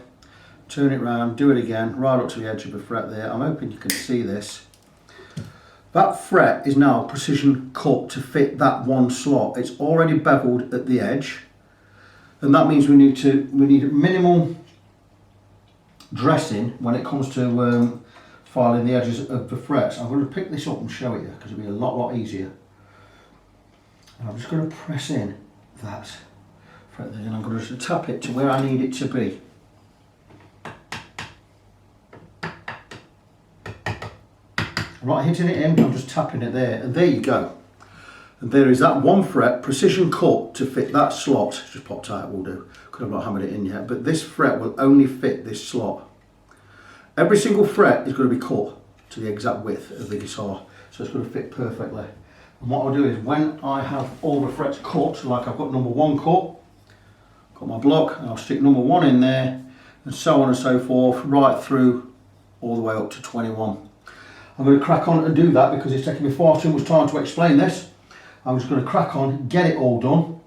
[SPEAKER 1] turn it round, do it again, right up to the edge of the fret there. I'm hoping you can see this. That fret is now precision cut to fit that one slot. It's already beveled at the edge, and that means we need minimal dressing when it comes to filing the edges of the frets. I'm going to pick this up and show it you because it'll be a lot easier. And I'm just going to press in that fret there, and I'm going to just tap it to where I need it to be. I'm not hitting it in, I'm just tapping it there, and there you go. And there is that one fret, precision cut to fit that slot. It's just popped out, will do. Could have not hammered it in yet, but this fret will only fit this slot. Every single fret is going to be cut to the exact width of the guitar, so it's going to fit perfectly. And what I'll do is, when I have all the frets cut, like I've got number 1 cut, got my block, and I'll stick number 1 in there, and so on and so forth, right through all the way up to 21. I'm going to crack on and do that because it's taking me far too much time to explain this. I'm just going to crack on, get it all done,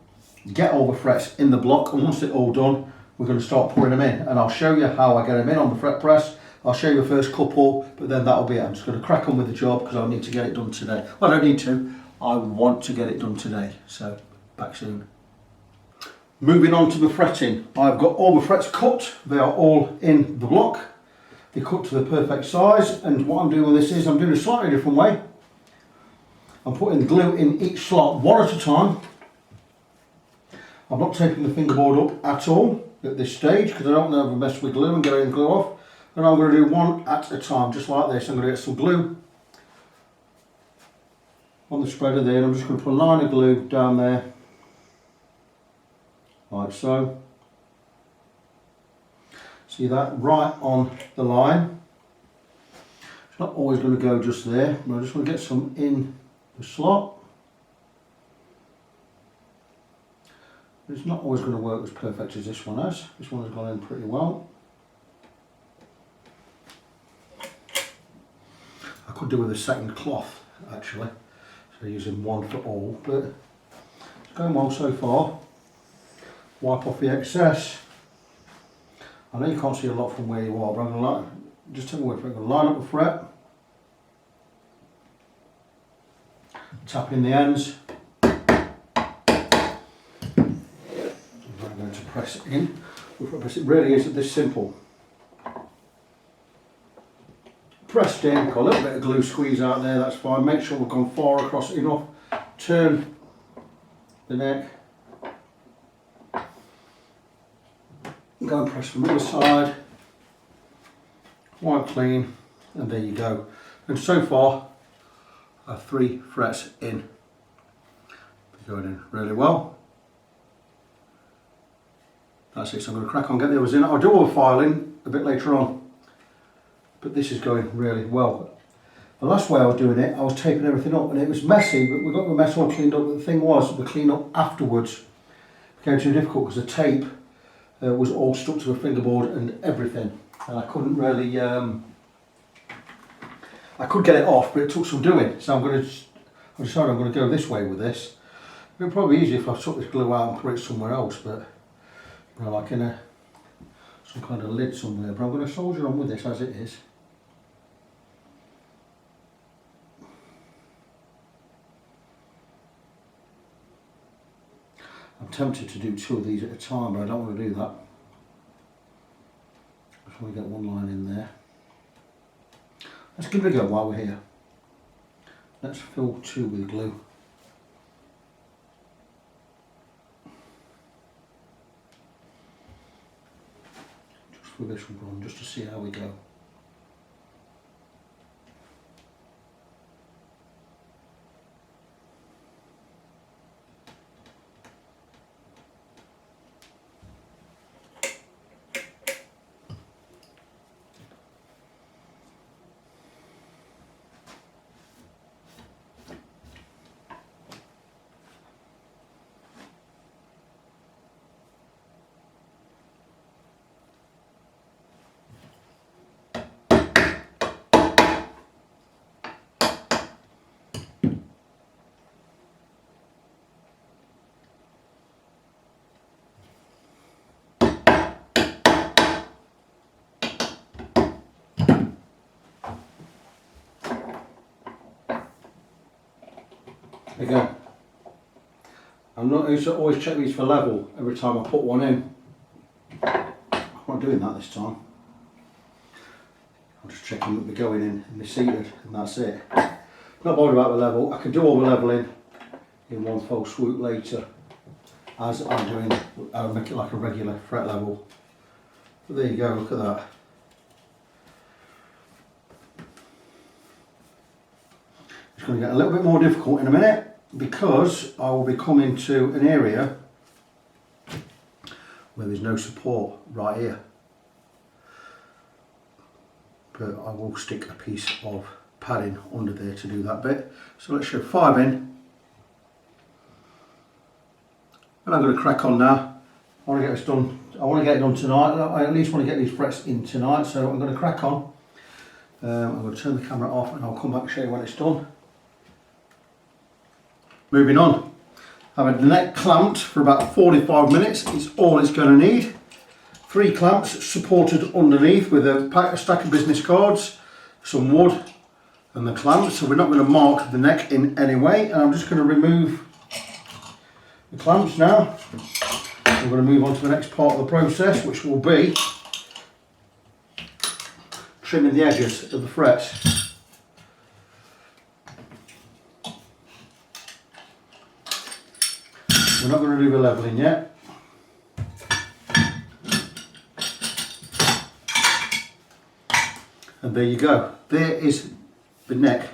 [SPEAKER 1] get all the frets in the block, and once it's all done, we're going to start pouring them in, and I'll show you how I get them in on the fret press. I'll show you the first couple, but then that'll be it. I'm just going to crack on with the job because I need to get it done today. Well, I don't need to, I want to get it done today, so back soon. Moving on to the fretting, I've got all the frets cut, they are all in the block. They cut to the perfect size, and what I'm doing with this is I'm doing a slightly different way. I'm putting glue in each slot one at a time. I'm not taking the fingerboard up at all at this stage because I don't want to mess with glue and get any glue off. And I'm going to do one at a time, just like this. I'm going to get some glue on the spreader there, and I'm just going to put a line of glue down there, like so. See that? Right on the line. It's not always going to go just there, but I just want to get some in the slot. It's not always going to work as perfect as this one has. This one has gone in pretty well. I could do with a second cloth actually, so using one for all, but it's going well so far. Wipe off the excess. I know you can't see a lot from where you are, but I'm going to just take a word for it. I'm going to line up the fret, tap in the ends, and I'm going to press it in. It really is this simple. Pressed in, got a little bit of glue squeeze out there, that's fine. Make sure we've gone far across it enough. Turn the neck. Go and press from the other side. Wipe clean, and there you go. And so far I have 3 frets in. Going in really well. That's it, so I'm going to crack on, get the others in. I'll do all the filing a bit later on, but this is going really well. The last way I was doing it, I was taping everything up and it was messy, but we got the mess all cleaned up. But the thing was, the clean up afterwards became too difficult because the tape was all stuck to the fingerboard and everything, and I couldn't really, I could get it off, but it took some doing. So I decided I'm going to go this way with this. It would probably be easier if I took this glue out and put it somewhere else, but you know, like in some kind of lid somewhere. But I'm going to soldier on with this as it is. I'm tempted to do 2 of these at a time, but I don't want to do that. I just want to get one line in there. Let's give it a go while we're here. Let's fill 2 with glue. With this one just to see how we go. Again, I'm not used to always check these for level every time I put one in. I'm not doing that this time. I'm just checking that they're going in and they're seated, and that's it. Not bothered about the level. I can do all the leveling in one fell swoop later, as I'm doing. I'll make it like a regular fret level. But there you go, look at that. It's going to get a little bit more difficult in a minute because I will be coming to an area where there's no support right here. But I will stick a piece of padding under there to do that bit. So let's show 5 in. And I'm going to crack on now. I want to get this done. I want to get it done tonight. I at least want to get these frets in tonight. So I'm going to crack on. I'm going to turn the camera off and I'll come back and show you when it's done. Moving on. I've had the neck clamped for about 45 minutes. It's all it's going to need. 3 clamps supported underneath with a stack of business cards, some wood and the clamps. So we're not going to mark the neck in any way. And I'm just going to remove the clamps now. We're going to move on to the next part of the process, which will be trimming the edges of the frets. We're not going to do the leveling yet. And there you go. There is the neck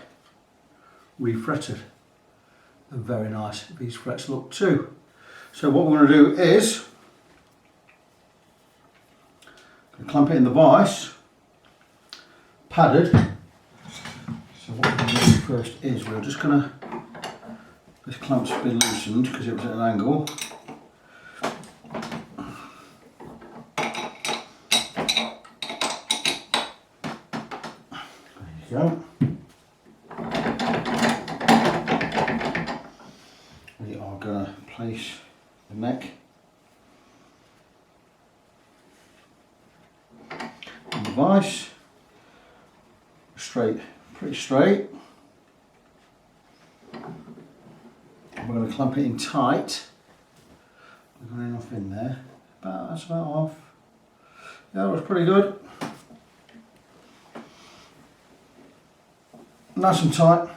[SPEAKER 1] refretted. And very nice. These frets look too. So what we're going to do is clamp it in the vise, padded. So what we're going to do first is we're just going to, this clamp's been loosened because it was at an angle. There you go. We are going to place the neck on the vise, straight, pretty straight. We're going to clamp it in tight. We've got enough in there. That's about half. Yeah, that was pretty good. Nice and tight,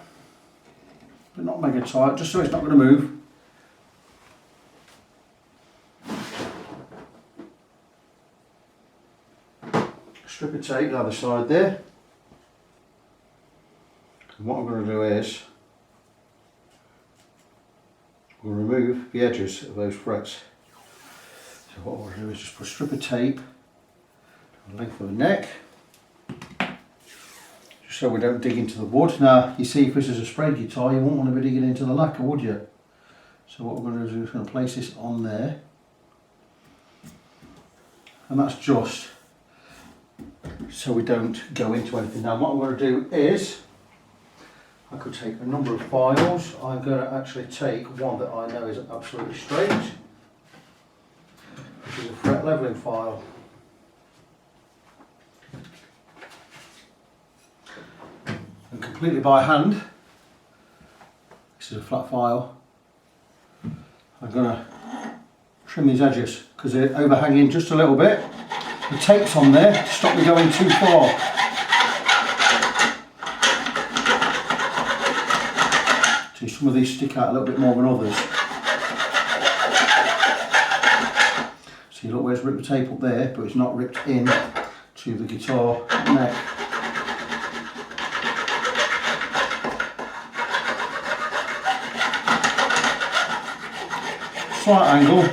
[SPEAKER 1] but not mega tight, just so it's not going to move. Strip of tape the other side there. And what I'm going to do is we'll remove the edges of those frets. So what we'll do is just put a strip of tape to the length of the neck, just so we don't dig into the wood. Now you see, if this is a sprayed guitar, you won't want to be digging into the lacquer, would you? So what we're going to do is we're just going to place this on there, and that's just so we don't go into anything. Now what I'm going to do is, I could take a number of files. I'm going to actually take one that I know is absolutely straight, which is a fret leveling file. And completely by hand, this is a flat file, I'm going to trim these edges because they're overhanging just a little bit. The tape's on there to stop me going too far. See, some of these stick out a little bit more than others. See, look where it's ripped the tape up there, but it's not ripped in to the guitar neck. Slight angle.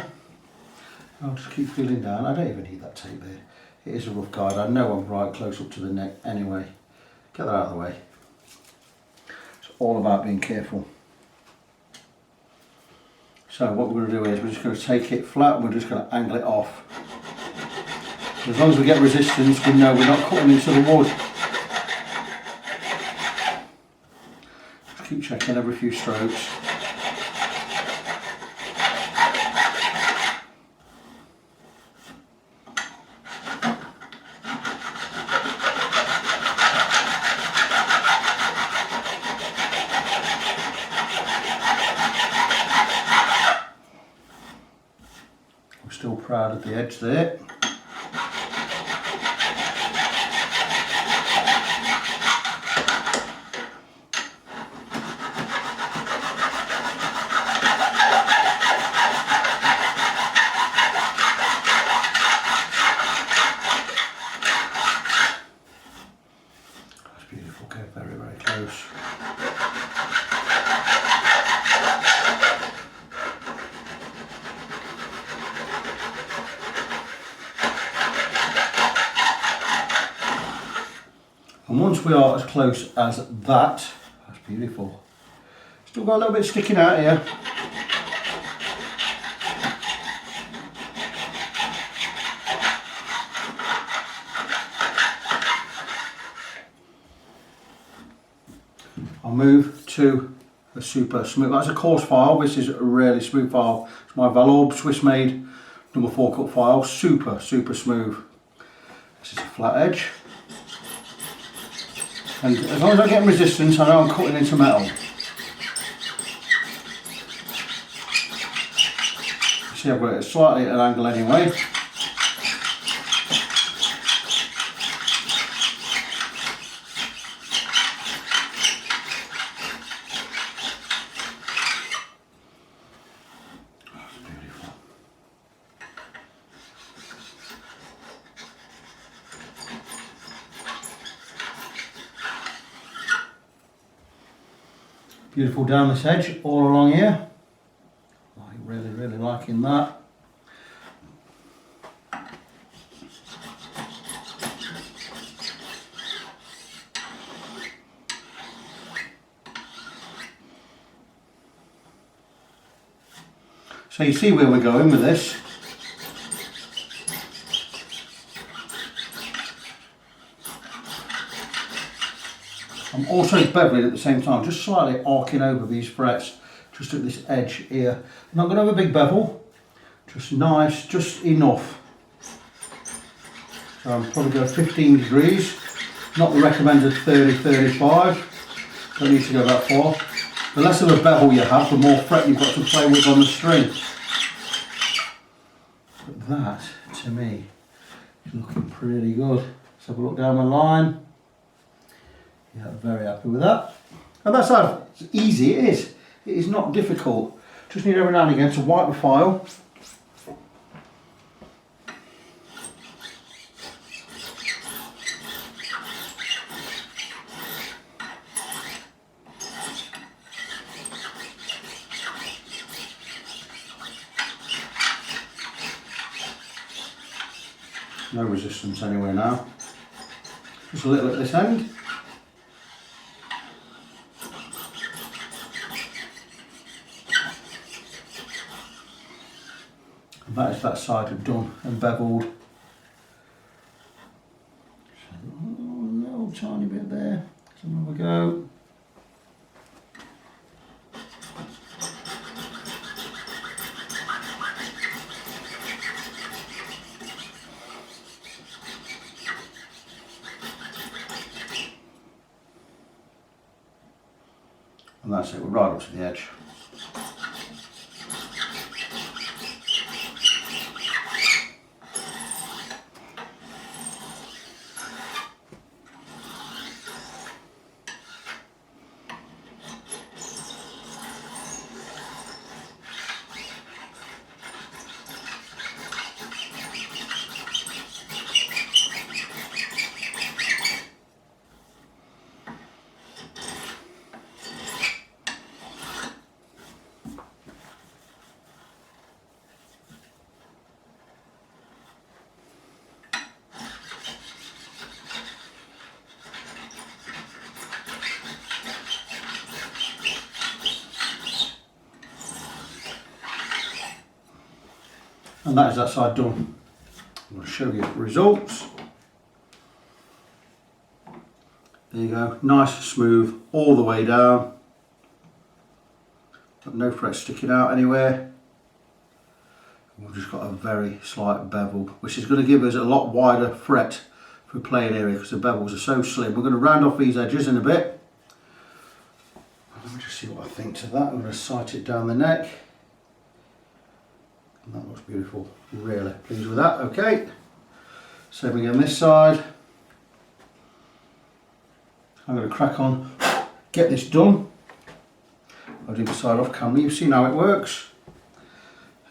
[SPEAKER 1] I'll just keep feeling down. I don't even need that tape there. It is a rough guide. I know I'm right close up to the neck anyway. Get that out of the way. It's all about being careful. So what we're going to do is we're just going to take it flat and we're just going to angle it off. As long as we get resistance, we know we're not cutting into the wood. Just keep checking every few strokes. Still proud of the edge there. That's beautiful, get very, very close. And once we are as close as that, that's beautiful. Still got a little bit sticking out here. I'll move to a super smooth, that's a coarse file, this is a really smooth file. It's my Valorb Swiss made number 4 cut file, super smooth. This is a flat edge. And as long as I get resistance, I know I'm cutting into metal. See, I've got it slightly at an angle anyway. That's beautiful. Beautiful down this edge, all along here. I'm really liking that. So you see where we're going with this. I'm also beveling at the same time, just slightly arcing over these frets, just at this edge here. I'm not going to have a big bevel, just nice, just enough. So I'm probably going 15 degrees, not the recommended 30-35, don't need to go that far. The less of a bevel you have, the more fret you've got to play with on the string. But that, to me, is looking pretty good. Let's have a look down the line. Yeah, very happy with that. And that's how easy it is. It is not difficult. Just need every now and again to wipe the file. No resistance anywhere now. Just a little at this end. And that is that side done and beveled. So, a little tiny bit there. So there we go. And that's it, we're right up to the edge. And that is that side done. I'm going to show you the results. There you go, nice, smooth, all the way down. Got no frets sticking out anywhere. We've just got a very slight bevel, which is going to give us a lot wider fret for playing area because the bevels are so slim. We're going to round off these edges in a bit. Let me just see what I think to that. I'm going to sight it down the neck. And that looks beautiful, really pleased with that. Okay, same again this side. I'm going to crack on, get this done. I'll do the side off camera, you've seen how it works.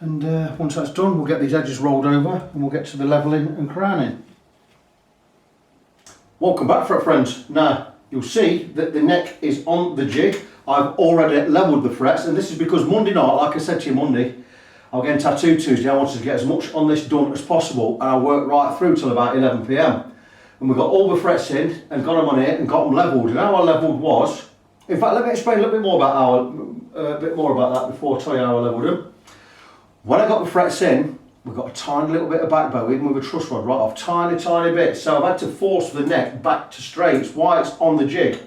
[SPEAKER 1] And once that's done, we'll get these edges rolled over and we'll get to the levelling and crowning. Welcome back, fret friends. Now, you'll see that the neck is on the jig. I've already levelled the frets, and this is because Monday night, like I said to you Monday, I'll get Tattoo Tuesday. I wanted to get as much on this done as possible, and I worked right through till about 11 PM. And we got all the frets in and got them on it and got them levelled. And how I levelled was, in fact, let me explain a little bit more about that before I tell you how I levelled them. When I got the frets in, we got a tiny little bit of back bow, even with a truss rod right off, tiny bit. So I've had to force the neck back to straight. It's why it's on the jig.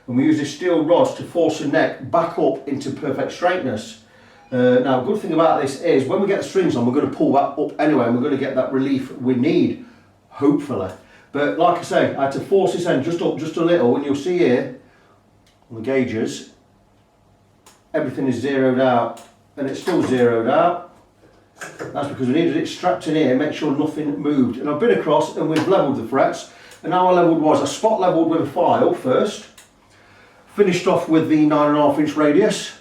[SPEAKER 1] And we use this steel rods to force the neck back up into perfect straightness. Now, good thing about this is when we get the strings on, we're going to pull that up anyway, and we're going to get that relief we need, hopefully. But like I say, I had to force this end just up just a little, and you'll see here on the gauges, everything is zeroed out, and it's still zeroed out. That's because we needed it strapped in here, make sure nothing moved. And I've been across and we've levelled the frets, and how I levelled was I spot levelled with a file first, finished off with the 9.5 inch radius.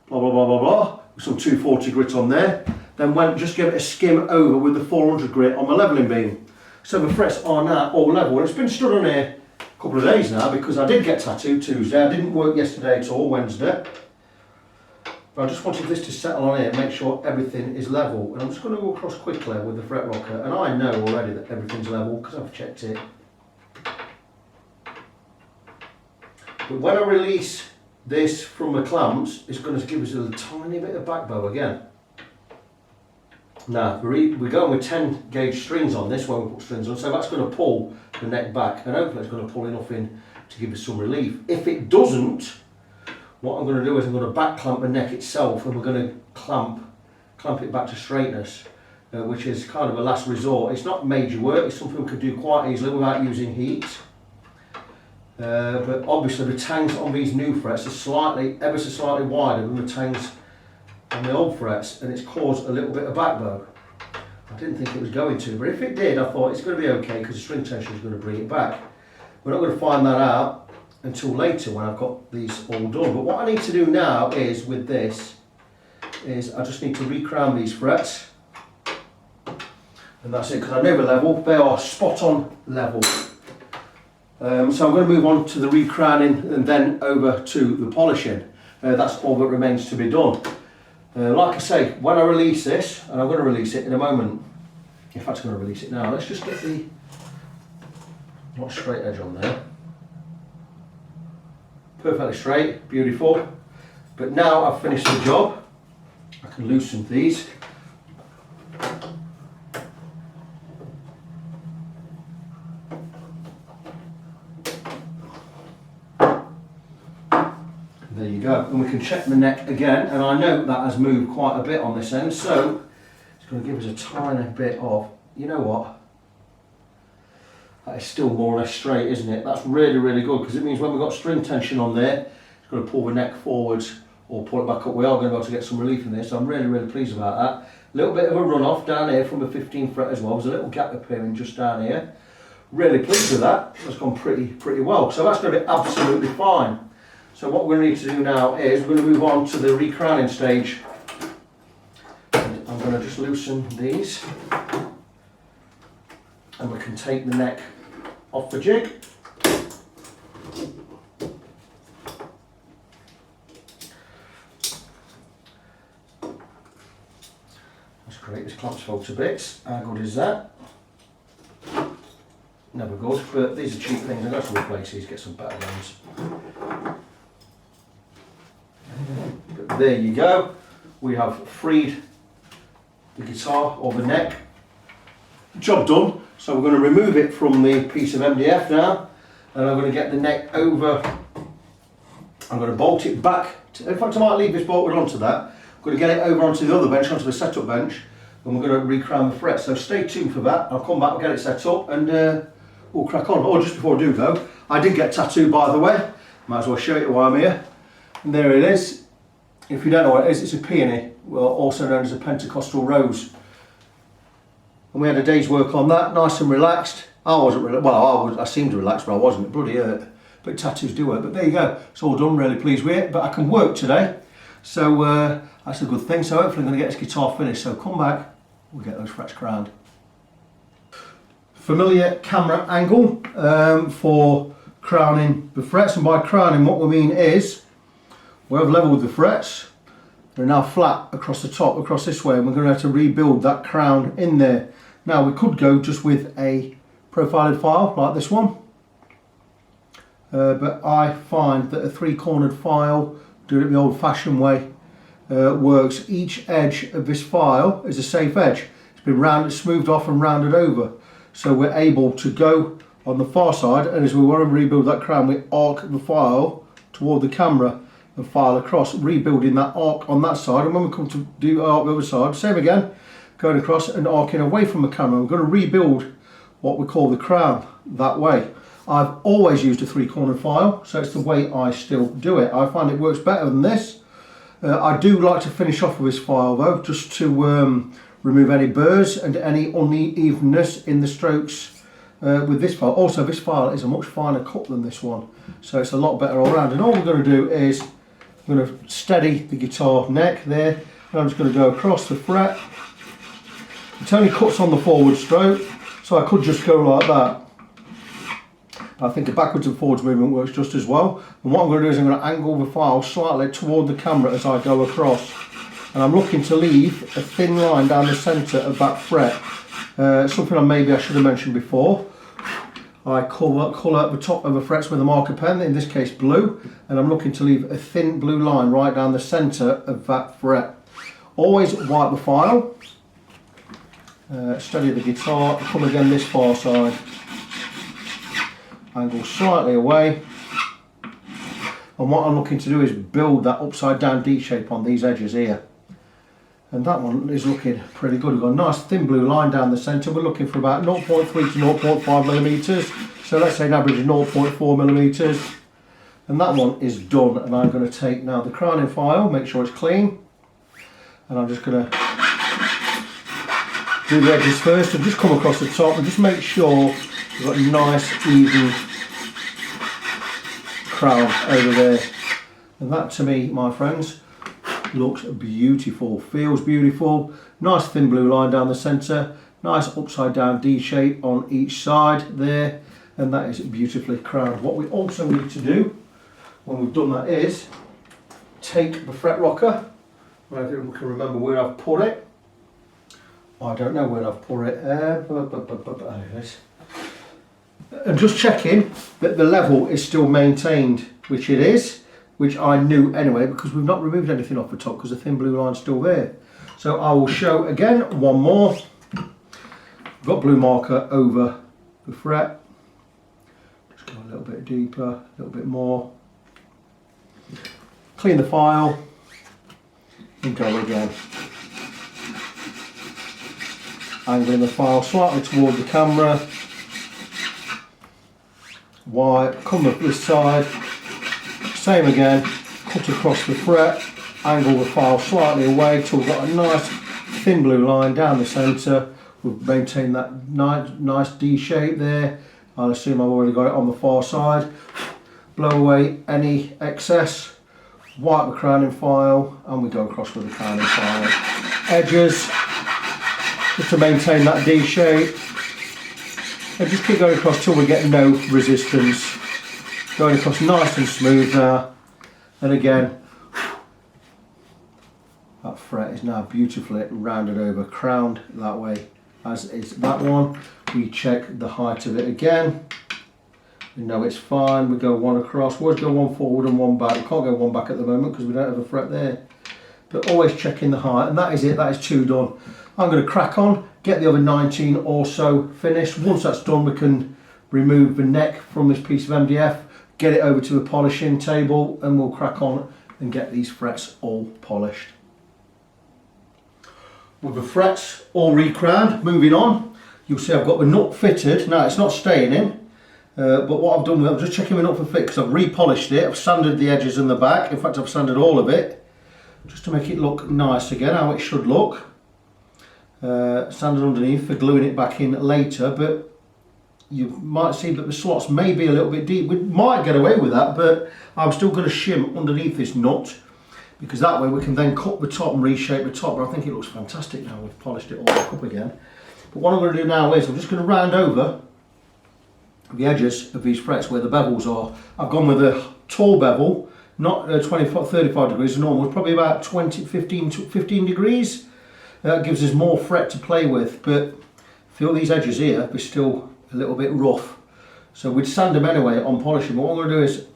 [SPEAKER 1] Blah blah blah blah blah, with some 240 grit on there. Then just give it a skim over with the 400 grit on my levelling beam. So the frets are now all level. And it's been stood on here a couple of days now because I did get Tattoo Tuesday. I didn't work yesterday at all, Wednesday. But I just wanted this to settle on here and make sure everything is level. And I'm just going to go across quickly with the fret rocker. And I know already that everything's level because I've checked it. But when I release this from the clamps, it's going to give us a tiny bit of back bow again. Now, we're going with 10 gauge strings on this when we put strings on, so that's going to pull the neck back, and hopefully it's going to pull enough in to give us some relief. If it doesn't, what I'm going to do is I'm going to back clamp the neck itself, and we're going to clamp it back to straightness, which is kind of a last resort. It's not major work, it's something we could do quite easily without using heat. But obviously the tangs on these new frets are ever so slightly wider than the tangs on the old frets, and it's caused a little bit of back bow. I didn't think it was going to, but if it did, I thought it's going to be okay because the string tension is going to bring it back. We're not going to find that out until later when I've got these all done. But what I need to do now is, with this, is I just need to recrown these frets. And that's it, because I know the level, they are spot on level. So I'm going to move on to the recrowning and then over to the polishing. That's all that remains to be done. Like I say, when I release this, and I'm going to release it in a moment, In fact, I'm going to release it now. Let's just get the not straight edge on there. Perfectly straight, beautiful. But now I've finished the job, I can loosen these. There you go, and we can check the neck again, and I know that has moved quite a bit on this end, so it's going to give us a tiny bit of, you know what, that is still more or less straight, isn't it? That's really, really good, because it means when we've got string tension on there, it's going to pull the neck forwards or pull it back up. We are going to be able to get some relief in this, so I'm really, really pleased about that. A little bit of a run off down here from the 15th fret as well. There's a little gap appearing just down here. Really pleased with that. That's gone pretty well. So that's going to be absolutely fine. So what we're going to need to do now is we're going to move on to the recrowning stage. And I'm going to just loosen these, and we can take the neck off the jig. That's great, this clamps fall to bits. How good is that? Never good, but these are cheap things. I've got to replace these, get some better ones. But there you go. We have freed the guitar or the neck. Job done. So we're going to remove it from the piece of MDF now, and I'm going to get the neck over. I'm going to bolt it back. In fact, I might leave this bolted onto that. I'm going to get it over onto the other bench, onto the setup bench, and we're going to recrown the fret. So stay tuned for that. I'll come back and get it set up, and we'll crack on. Oh, just before I do though, I did get tattooed, by the way. Might as well show you while I'm here. And there it is. If you don't know what it is, it's a peony, well, also known as a Pentecostal rose. And we had a day's work on that, nice and relaxed. I wasn't really, well, I seemed relaxed, but I wasn't. It bloody hurt. But tattoos do hurt. But there you go. It's all done. Really pleased with it. But I can work today, so that's a good thing. So hopefully I'm going to get this guitar finished. So come back, we'll get those frets crowned. Familiar camera angle for crowning the frets, and by crowning what we mean is we have leveled the frets. They're now flat across the top, across this way, and we're going to have to rebuild that crown in there. Now we could go just with a profiled file like this one, but I find that a three-cornered file, do it the old-fashioned way, works. Each edge of this file is a safe edge. It's been rounded, smoothed off and rounded over, so we're able to go on the far side, and as we want to rebuild that crown, we arc the file toward the camera and file across, rebuilding that arc on that side. And when we come to do arc the other side, same again, going across and arcing away from the camera. We're going to rebuild what we call the crown that way. I've always used a three-cornered file, so it's the way I still do it. I find it works better than this. I do like to finish off with this file though, just to remove any burrs and any unevenness in the strokes with this file. Also, this file is a much finer cut than this one, so it's a lot better all round. And all we're going to do is I'm going to steady the guitar neck there, and I'm just going to go across the fret. It only cuts on the forward stroke, so I could just go like that. I think a backwards and forwards movement works just as well. And what I'm going to do is I'm going to angle the file slightly toward the camera as I go across. And I'm looking to leave a thin line down the centre of that fret. Something maybe I should have mentioned before. I colour the top of the frets with a marker pen, in this case blue, and I'm looking to leave a thin blue line right down the centre of that fret. Always wipe the file, steady the guitar, come again this far side, angle slightly away, and what I'm looking to do is build that upside down D shape on these edges here. And that one is looking pretty good. We've got a nice thin blue line down the centre. We're looking for about 0.3 to 0.5 millimetres. So let's say an average of 0.4 millimetres. And that one is done. And I'm going to take now the crowning file, make sure it's clean. And I'm just going to do the edges first and just come across the top and just make sure we've got a nice even crown over there. And that to me, my friends, looks beautiful, feels beautiful. Nice thin blue line down the centre, nice upside down D shape on each side there, and that is beautifully crowned. What we also need to do when we've done that is take the fret rocker, I think we can remember where I've put it, I don't know where I've put it. There it is. And just checking that the level is still maintained, which it is, which I knew anyway because we've not removed anything off the top because the thin blue line's still there. So I will show again one more. Got blue marker over the fret. Just go a little bit deeper, a little bit more. Clean the file and go again. Angling the file slightly toward the camera. Wipe, come up this side, same again, cut across the fret, angle the file slightly away till we've got a nice thin blue line down the centre. We've maintained that nice D shape there. I'll assume I've already got it on the far side. Blow away any excess, wipe the crowning file, and we go across with the crowning file. Edges, just to maintain that D shape. And just keep going across till we get no resistance. Going across nice and smooth now. And again, that fret is now beautifully rounded over, crowned that way, as is that one. We check the height of it again. We know it's fine. We go one across. We always go one forward and one back. We can't go one back at the moment because we don't have a fret there. But always checking the height, and that is it. That is 2 done. I'm going to crack on, get the other 19 or so finished. Once that's done, we can remove the neck from this piece of MDF, get it over to the polishing table, and we'll crack on and get these frets all polished. With the frets all recrowned, moving on, you'll see I've got the nut fitted. Now it's not staying in, but what I've done, I'm just checking the nut for fit because I've repolished it. I've sanded the edges and the back. In fact, I've sanded all of it just to make it look nice again, how it should look. Sanded underneath for gluing it back in later, but you might see that the slots may be a little bit deep. We might get away with that, but I'm still going to shim underneath this nut because that way we can then cut the top and reshape the top. But I think it looks fantastic now we've polished it all back up again. But what I'm going to do now is I'm just going to round over the edges of these frets where the bevels are. I've gone with a tall bevel, not 35 degrees normal, it's probably about 15 degrees. That gives us more fret to play with, but feel these edges here, they're still a little bit rough. So we'd sand them anyway on polishing. But what I'm going to do is,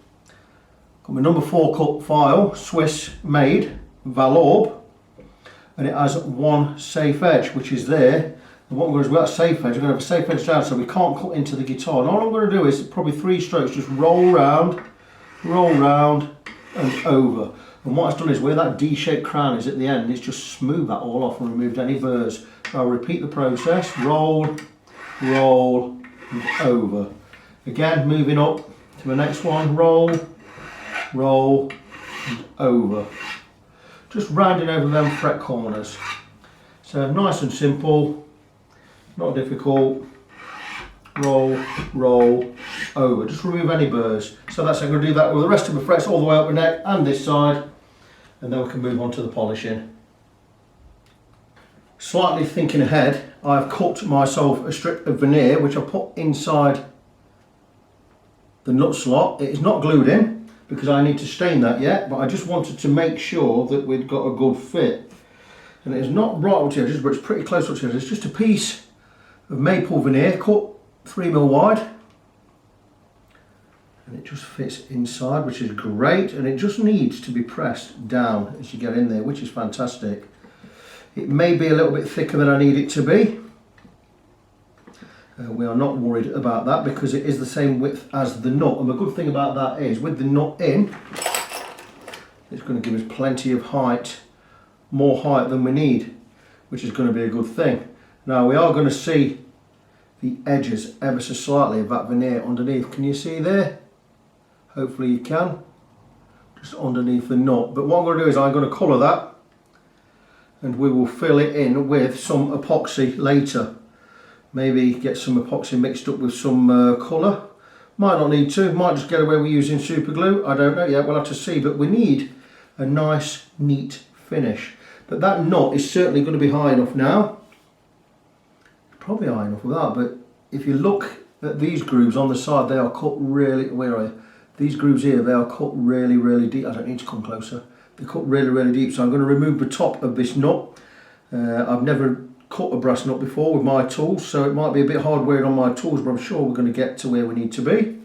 [SPEAKER 1] got my number 4 cut file, Swiss made, Valorbe, and it has one safe edge, which is there. And what I'm going to do with that safe edge, I'm going to have a safe edge down so we can't cut into the guitar. And all I'm going to do is probably 3 strokes, just roll round, and over. And what I've done is where that D-shaped crown is at the end, it's just smoothed that all off and removed any burrs. So I'll repeat the process, roll, roll, and over. Again, moving up to the next one, roll, roll, and over. Just rounding over them fret corners. So nice and simple, not difficult. Roll, roll, over. Just remove any burrs. So that's it. I'm going to do that with the rest of the frets all the way up the neck and this side, and then we can move on to the polishing. Slightly thinking ahead, I've cut myself a strip of veneer which I put inside the nut slot. It is not glued in because I need to stain that yet, but I just wanted to make sure that we'd got a good fit. And it is not right up to the edges, but it's pretty close up to the edges. It's just a piece of maple veneer cut 3mm wide, and it just fits inside, which is great, and it just needs to be pressed down as you get in there, which is fantastic. It may be a little bit thicker than I need it to be. We are not worried about that because it is the same width as the nut, and the good thing about that is with the nut in, it's going to give us plenty of height, more height than we need, which is going to be a good thing. Now we are going to see the edges ever so slightly of that veneer underneath. Can you see there? Hopefully you can. Just underneath the nut. But what I'm going to do is I'm going to colour that, and we will fill it in with some epoxy later. Maybe get some epoxy mixed up with some colour. Might not need to. Might just get away with using super glue. I don't know yet. We'll have to see. But we need a nice, neat finish. But that nut is certainly going to be high enough now. Probably high enough with that, but if you look at these grooves on the side, they are cut really, where are you? These grooves here, they are cut really, really deep. I don't need to come closer. They're cut really, really deep. So I'm going to remove the top of this nut. I've never cut a brass nut before with my tools, so it might be a bit hard wearing on my tools, but I'm sure we're going to get to where we need to be.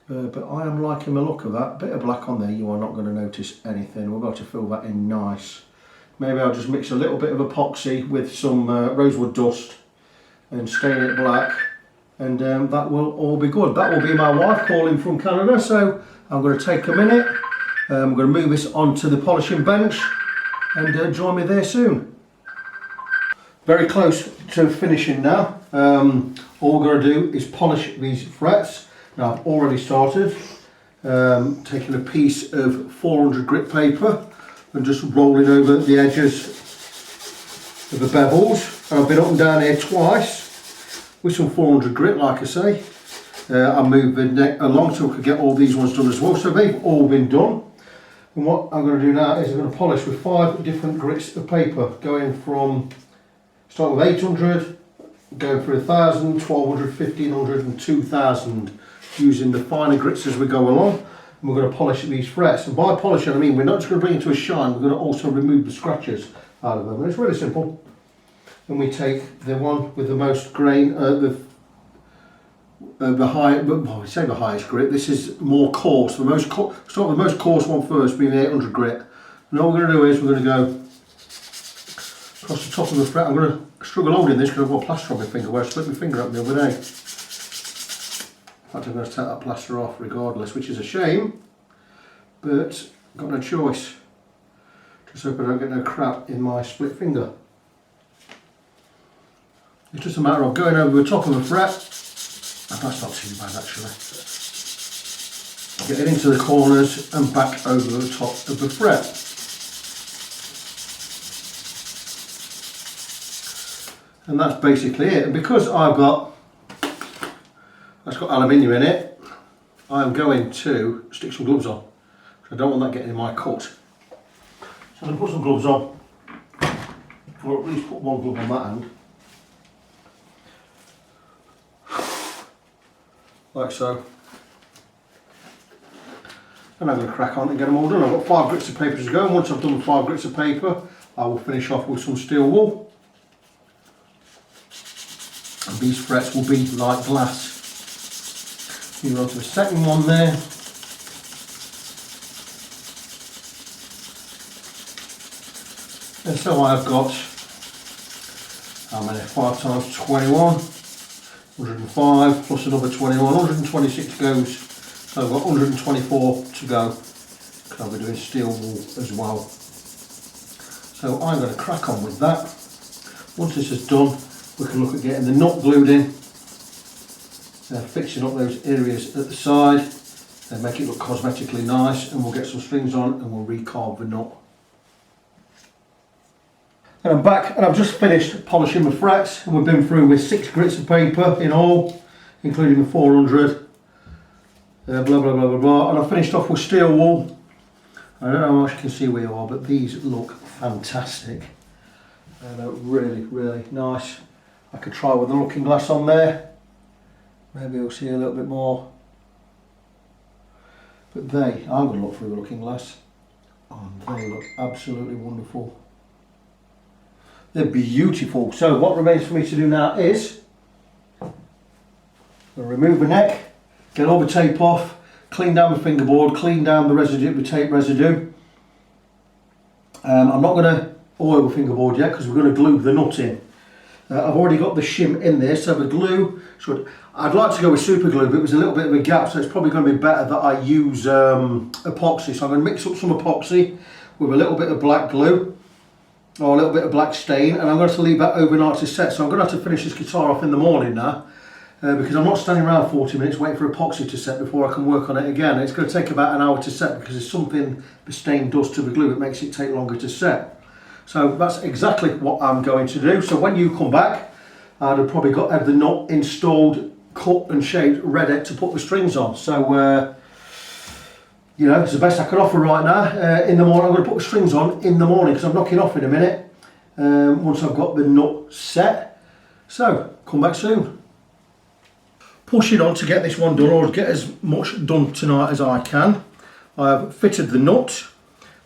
[SPEAKER 1] But I am liking the look of that. Bit of black on there, you are not going to notice anything. We're going to fill that in nice. Maybe I'll just mix a little bit of epoxy with some rosewood dust and stain it black, and that will all be good. That will be my wife calling from Canada, so I'm going to take a minute. I'm going to move this onto the polishing bench and join me there soon. Very close to finishing now. All we're going to do is polish these frets. Now I've already started taking a piece of 400 grit paper and just rolling over the edges of the bevels. And I've been up and down here twice with some 400 grit, like I say. I moved the neck along so I could get all these ones done as well. So they've all been done. And what I'm going to do now is I'm going to polish with 5 different grits of paper, going from, start with 800, going for 1000, 1200, 1500 and 2000, using the finer grits as we go along. And we're going to polish these frets. And by polishing, I mean we're not just going to bring it to a shine, we're going to also remove the scratches out of them. And it's really simple. And we take the one with the most grain, the highest grit. This is more coarse. Start with the most coarse one first, being the 800 grit. And all we're going to do is we're going to go across the top of the fret. I'm going to struggle holding this because I've got plaster on my finger where I split my finger up the other day. In fact, I'm going to take that plaster off regardless, which is a shame, but I've got no choice. Just hope I don't get no crap in my split finger. It's just a matter of going over the top of the fret. That's not too bad actually. Get it into the corners and back over the top of the fret. And that's basically it. And because that's got aluminium in it, I'm going to stick some gloves on. I don't want that getting in my cut. So I'm going to put some gloves on, or at least put one glove on that hand. Like so. And I'm going to crack on and get them all done. I've got 5 grits of paper to go, and once I've done 5 grits of paper, I will finish off with some steel wool. And these frets will be like glass. Move on to the second one there. And so I've got, how many? 5 times 21. 105 plus another 21, 126 goes, so I've got 124 to go, because I'll be doing steel wool as well. So I'm going to crack on with that. Once this is done, we can look at getting the nut glued in, fixing up those areas at the side, and make it look cosmetically nice, and we'll get some strings on and we'll recarve the nut. And I'm back, and I've just finished polishing the frets, and we've been through with 6 grits of paper in all, including the 400, blah blah blah blah blah, and I finished off with steel wool. I don't know how much you can see where you are, but these look fantastic. They're really, really nice. I could try with the looking glass on there, maybe you'll see a little bit more, but I'm going to look through the looking glass, and they look absolutely wonderful. They're beautiful. So what remains for me to do now is remove the neck, get all the tape off, clean down the fingerboard, clean down the residue, the tape residue. I'm not going to oil the fingerboard yet because we're going to glue the nut in. I've already got the shim in there, so the glue I'd like to go with super glue, but there's a little bit of a gap, so it's probably going to be better that I use epoxy. So I'm going to mix up some epoxy with a little bit of black glue, or a little bit of black stain, and I'm going to leave that overnight to set. So I'm going to have to finish this guitar off in the morning now, because I'm not standing around 40 minutes waiting for epoxy to set before I can work on it again. It's going to take about an hour to set because there's something the stain does to the glue, it makes it take longer to set. So that's exactly what I'm going to do. So when you come back, I'd have probably got the nut installed, cut and shaped, ready to put the strings on. So you know, it's the best I can offer right now. In the morning, I'm going to put the strings on in the morning because I'm knocking off in a minute once I've got the nut set. So, come back soon. Pushing on to get this one done, or get as much done tonight as I can. I've fitted the nut,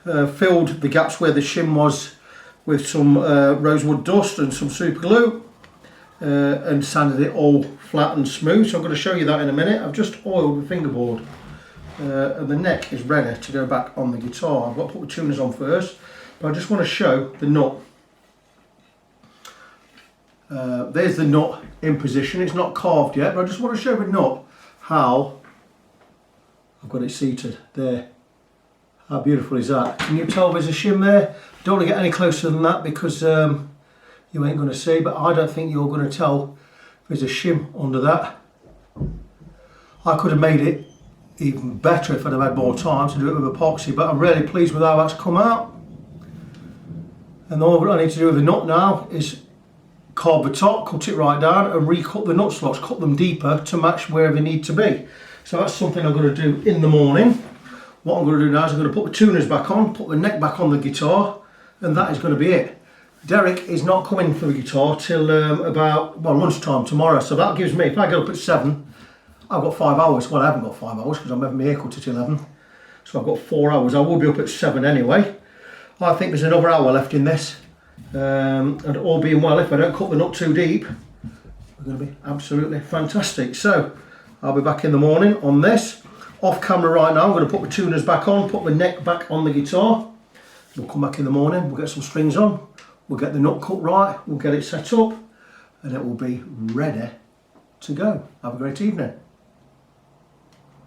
[SPEAKER 1] filled the gaps where the shim was with some rosewood dust and some super glue and sanded it all flat and smooth. So I'm going to show you that in a minute. I've just oiled the fingerboard and the neck is ready to go back on the guitar. I've got to put the tuners on first, but I just want to show the nut. There's the nut in position. It's not carved yet, but I just want to show the nut how I've got it seated there. How beautiful is that? Can you tell there's a shim there? Don't want to get any closer than that because you ain't going to see, but I don't think you're going to tell there's a shim under that. I could have made it even better if I'd have had more time to do it with epoxy, but I'm really pleased with how that's come out. And all I need to do with the nut now is carve the top, cut it right down and recut the nut slots, cut them deeper to match where they need to be. So that's something I'm going to do in the morning. What I'm going to do now is I'm going to put the tuners back on, put the neck back on the guitar, and that is going to be it. Derek is not coming for the guitar till about lunchtime tomorrow, so that gives me, if I get up at 7, I've got 5 hours. Well, I haven't got 5 hours because I'm having my haircut at 11, so I've got 4 hours. I will be up at 7 anyway. I think there's another hour left in this, and all being well, if I don't cut the nut too deep, we're going to be absolutely fantastic. So I'll be back in the morning on this. Off camera right now, I'm going to put the tuners back on, put the neck back on the guitar. We'll come back in the morning, we'll get some strings on, we'll get the nut cut right, we'll get it set up, and it will be ready to go. Have a great evening.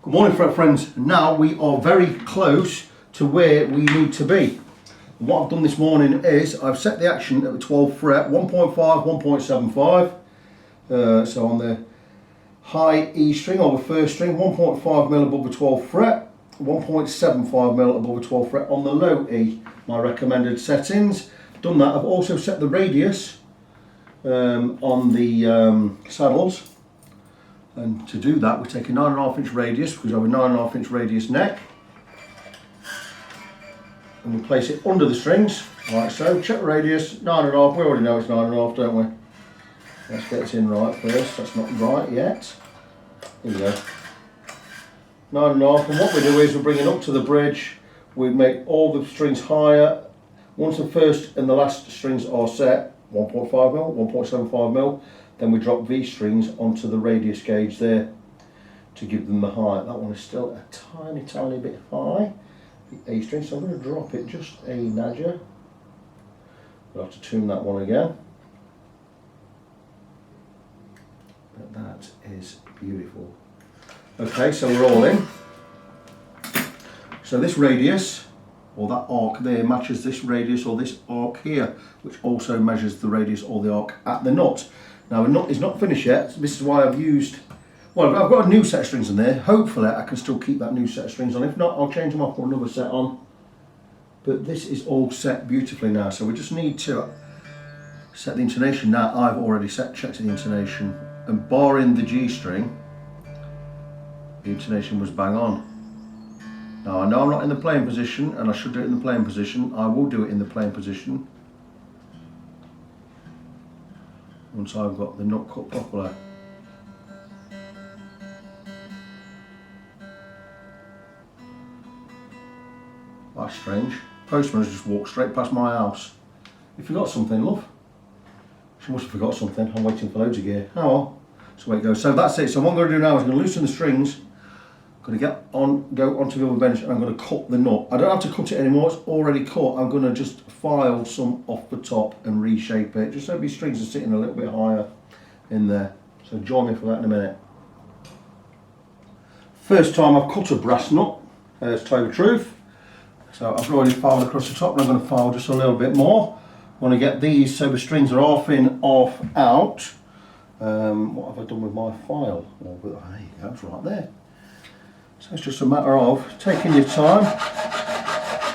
[SPEAKER 1] Good morning, friends. Now we are very close to where we need to be. What I've done this morning is I've set the action at the 12th fret, 1.5, 1.75. So on the high E string or the first string, 1.5 mil above the 12th fret, 1.75 mil above the 12th fret on the low E. My recommended settings. Done that. I've also set the radius on the saddles, and to do that we take a 9.5 inch radius because I have a 9.5 inch radius neck, and we place it under the strings like so. Check the radius, 9.5. We already know it's 9.5, don't we? Let's get it in right first. That's not right yet. Here we go. 9.5, and what we do is we bring it up to the bridge. We make all the strings higher. Once the first and the last strings are set, 1.5 mil, 1.75 mil, then we drop these strings onto the radius gauge there to give them the height. That one is still a tiny bit high, the A string, so I'm going to drop it just a nudger. We'll have to tune that one again. But that is beautiful. Okay, so we're all in. So this radius, or that arc there, matches this radius or this arc here, which also measures the radius or the arc at the nut. Now the nut is not finished yet, so this is why I've used, well, I've got a new set of strings in there. Hopefully I can still keep that new set of strings on. If not, I'll change them off, put another set on. But this is all set beautifully now, so we just need to set the intonation. Now I've already checked the intonation, and barring the G string, the intonation was bang on. Now I know I'm not in the playing position, and I should do it in the playing position. I will do it in the playing position once I've got the nut cut properly. That's strange. Postman has just walked straight past my house. You forgot something, love? She must have forgot something. I'm waiting for loads of gear. Oh well. So where it goes. So that's it. So what I'm going to do now is I'm going to loosen the strings. I'm going to go onto the other bench, and I'm going to cut the nut. I don't have to cut it anymore, it's already cut. I'm going to just file some off the top and reshape it, just so these strings are sitting a little bit higher in there. So join me for that in a minute. First time I've cut a brass nut, to tell you the truth. So I've already filed across the top, and I'm going to file just a little bit more. I want to get these so the strings are half in, half out. What have I done with my file? Oh, there you go, it's right there. So it's just a matter of taking your time.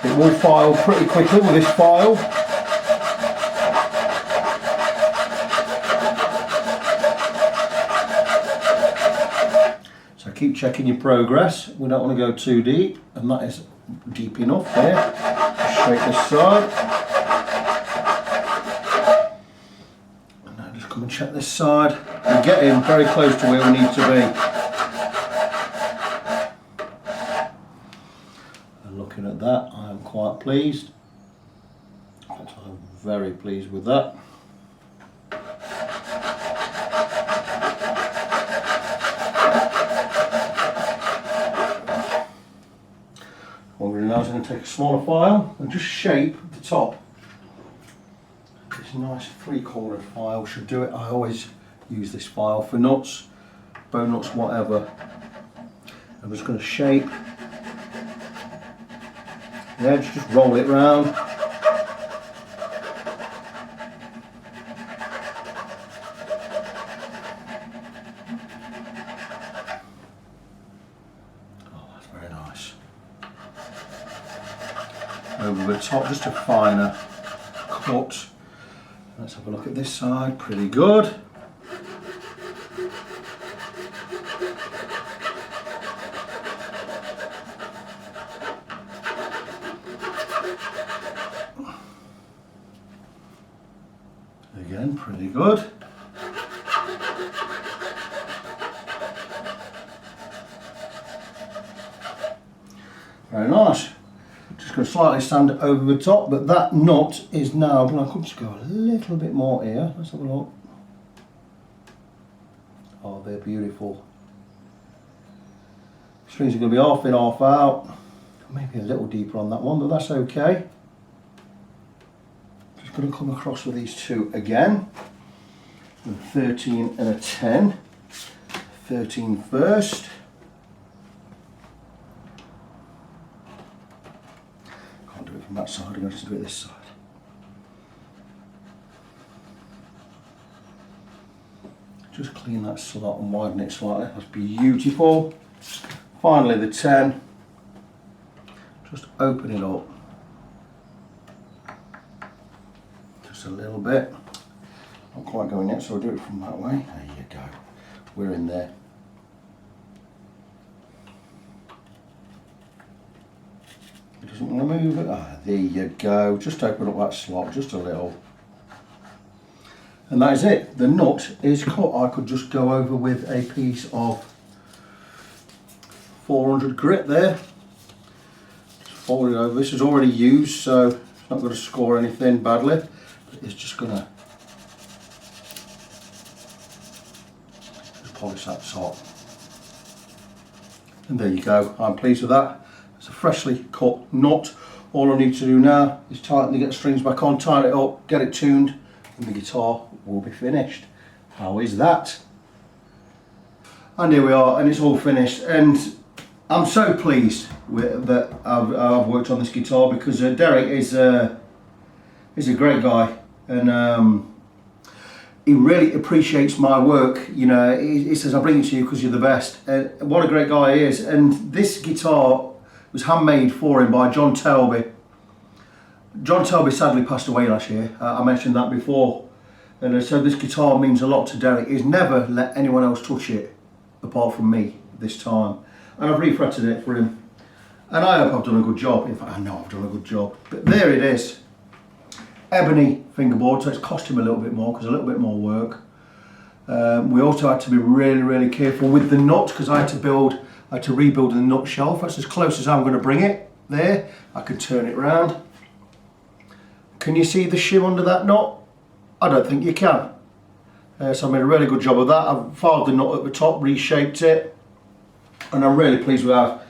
[SPEAKER 1] It will file pretty quickly with this file. So keep checking your progress. We don't want to go too deep, and that is deep enough there. Straight this side. And now just come and check this side. We're getting very close to where we need to be. Looking at that, I am quite pleased. I'm very pleased with that. What I'm going to do now is I'm going to take a smaller file and just shape the top. This nice 3-cornered file should do it. I always use this file for nuts, bone nuts, whatever. I'm just going to shape the edge, just roll it round. Over the top, just a finer cut. Let's have a look at this side, pretty good. Again, pretty good. Very nice. Just going to slightly sand it over the top, but that knot is now, I could just go a little bit more here. Let's have a look. Oh, they're beautiful. Strings are going to be half in, half out. Maybe a little deeper on that one, but that's okay. Just going to come across with these two again. A 13 and a 10. 13 first. From that side, I'm going to do it this side. Just clean that slot and widen it slightly. That's beautiful. Finally, the 10. Just open it up. Just a little bit. Not quite going yet, so I'll do it from that way. There you go. We're in there. It doesn't want to move it. Ah, there you go. Just open up that slot just a little. And that is it. The nut is cut. I could just go over with a piece of 400 grit there. Just fold it over. This is already used, so it's not going to score anything badly. But it's just going to just polish that top. And there you go. I'm pleased with that. It's a freshly cut nut. All I need to do now is tighten the strings back on, tighten it up, get it tuned, and the guitar will be finished. How is that? And here we are, and it's all finished. And I'm so pleased with that I've worked on this guitar, because Derek is a great guy, and he really appreciates my work. You know, he says, I bring it to you because you're the best. And what a great guy he is. And this guitar was handmade for him by John Tailby. John Tailby sadly passed away last year. I mentioned that before. And so this guitar means a lot to Derek. He's never let anyone else touch it apart from me this time. And I've refretted it for him. And I hope I've done a good job. In fact, I know I've done a good job. But there it is. Ebony fingerboard, so it's cost him a little bit more, because a little bit more work. We also had to be really, really careful with the nut, because I had to rebuild the nut shelf. That's as close as I'm going to bring it. There, I can turn it round. Can you see the shim under that nut? I don't think you can. So I made a really good job of that. I've filed the nut at the top, reshaped it, and I'm really pleased with how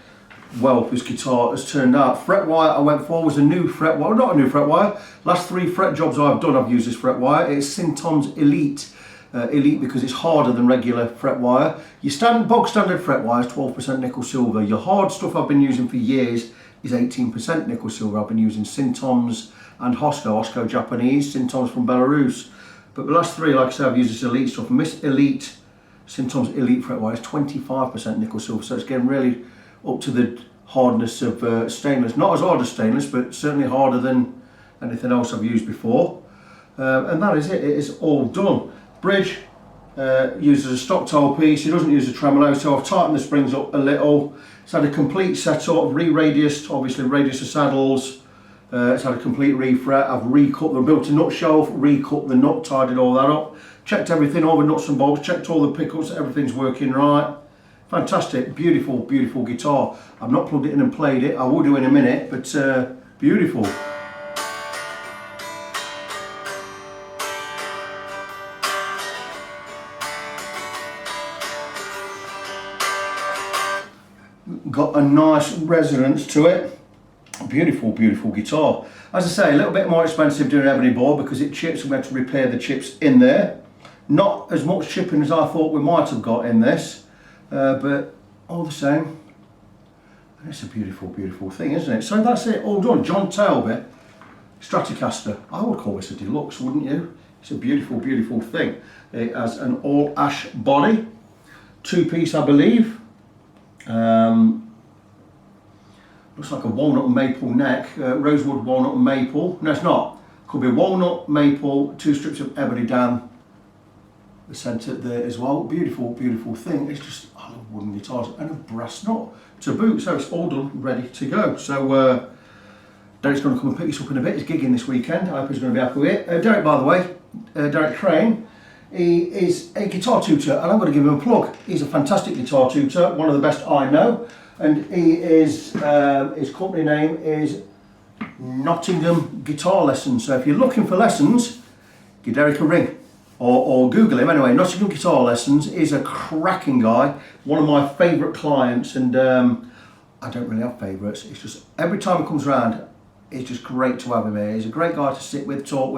[SPEAKER 1] well this guitar has turned out. Fret wire I went for was a new fret wire, not a new fret wire. Last 3 fret jobs I've done, I've used this fret wire. It's Syntom's Elite. Elite because it's harder than regular fret wire. Your bog standard fret wire is 12% nickel silver. Your hard stuff I've been using for years is 18% nickel silver. I've been using Syntom's and Hosco Japanese, Syntom's from Belarus. But the last 3, like I said, I've used this Elite stuff. And this Elite, Syntom's Elite fret wire is 25% nickel silver. So it's getting really up to the hardness of stainless. Not as hard as stainless, but certainly harder than anything else I've used before. And that is it. It is all done. Bridge used as a stock toe piece. It doesn't use a tremolo, so I've tightened the springs up a little. It's had a complete setup, re-radiused, obviously radius of saddles. It's had a complete refret. I've built a nut shelf, recut the nut, tidied all that up, checked everything, all the nuts and bolts, checked all the pickups, everything's working right. Fantastic, beautiful, beautiful guitar. I've not plugged it in and played it. I will do in a minute, but beautiful. a nice resonance to it. Beautiful, beautiful guitar. As I say, a little bit more expensive doing ebony board because it chips, and we had to repair the chips in there. Not as much chipping as I thought we might have got in this, but all the same, it's a beautiful, beautiful thing, isn't it? So that's it, all done. John Tailby Stratocaster. I would call this a deluxe, wouldn't you? It's a beautiful, beautiful thing. It has an all ash body, 2-piece, I believe. Looks like a walnut and maple neck, rosewood, walnut and maple. No, it's not. Could be walnut, maple, 2 strips of ebony down the centre there as well. Beautiful, beautiful thing. It's just, I love wooden guitars, and a brass nut to boot. So it's all done, ready to go. So Derek's going to come and pick this up in a bit. He's gigging this weekend. I hope he's going to be happy with it. Derek, by the way, Derek Crehan, he is a guitar tutor, and I'm going to give him a plug. He's a fantastic guitar tutor, one of the best I know. And he is, his company name is Nottingham Guitar Lessons. So if you're looking for lessons, give Derek a ring or Google him. Anyway, Nottingham Guitar Lessons is a cracking guy, one of my favourite clients, and I don't really have favourites. It's just every time he comes around, it's just great to have him here. He's a great guy to sit with, talk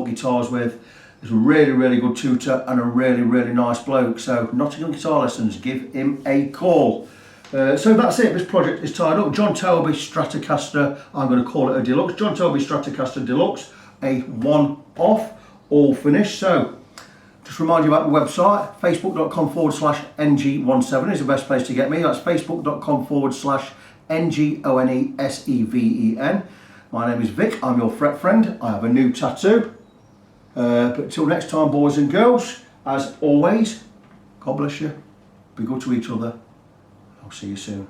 [SPEAKER 1] guitars with. He's a really, really good tutor and a really, really nice bloke. So Nottingham Guitar Lessons, give him a call. So that's it, this project is tied up. John Tailby Stratocaster, I'm going to call it a deluxe. John Tailby Stratocaster Deluxe, a one-off, all finished. So, just remind you about the website, facebook.com/ng17 is the best place to get me. That's facebook.com/NGONESEVEN. My name is Vic, I'm your fret friend. I have a new tattoo. But until next time, boys and girls, as always, God bless you, be good to each other. I'll see you soon.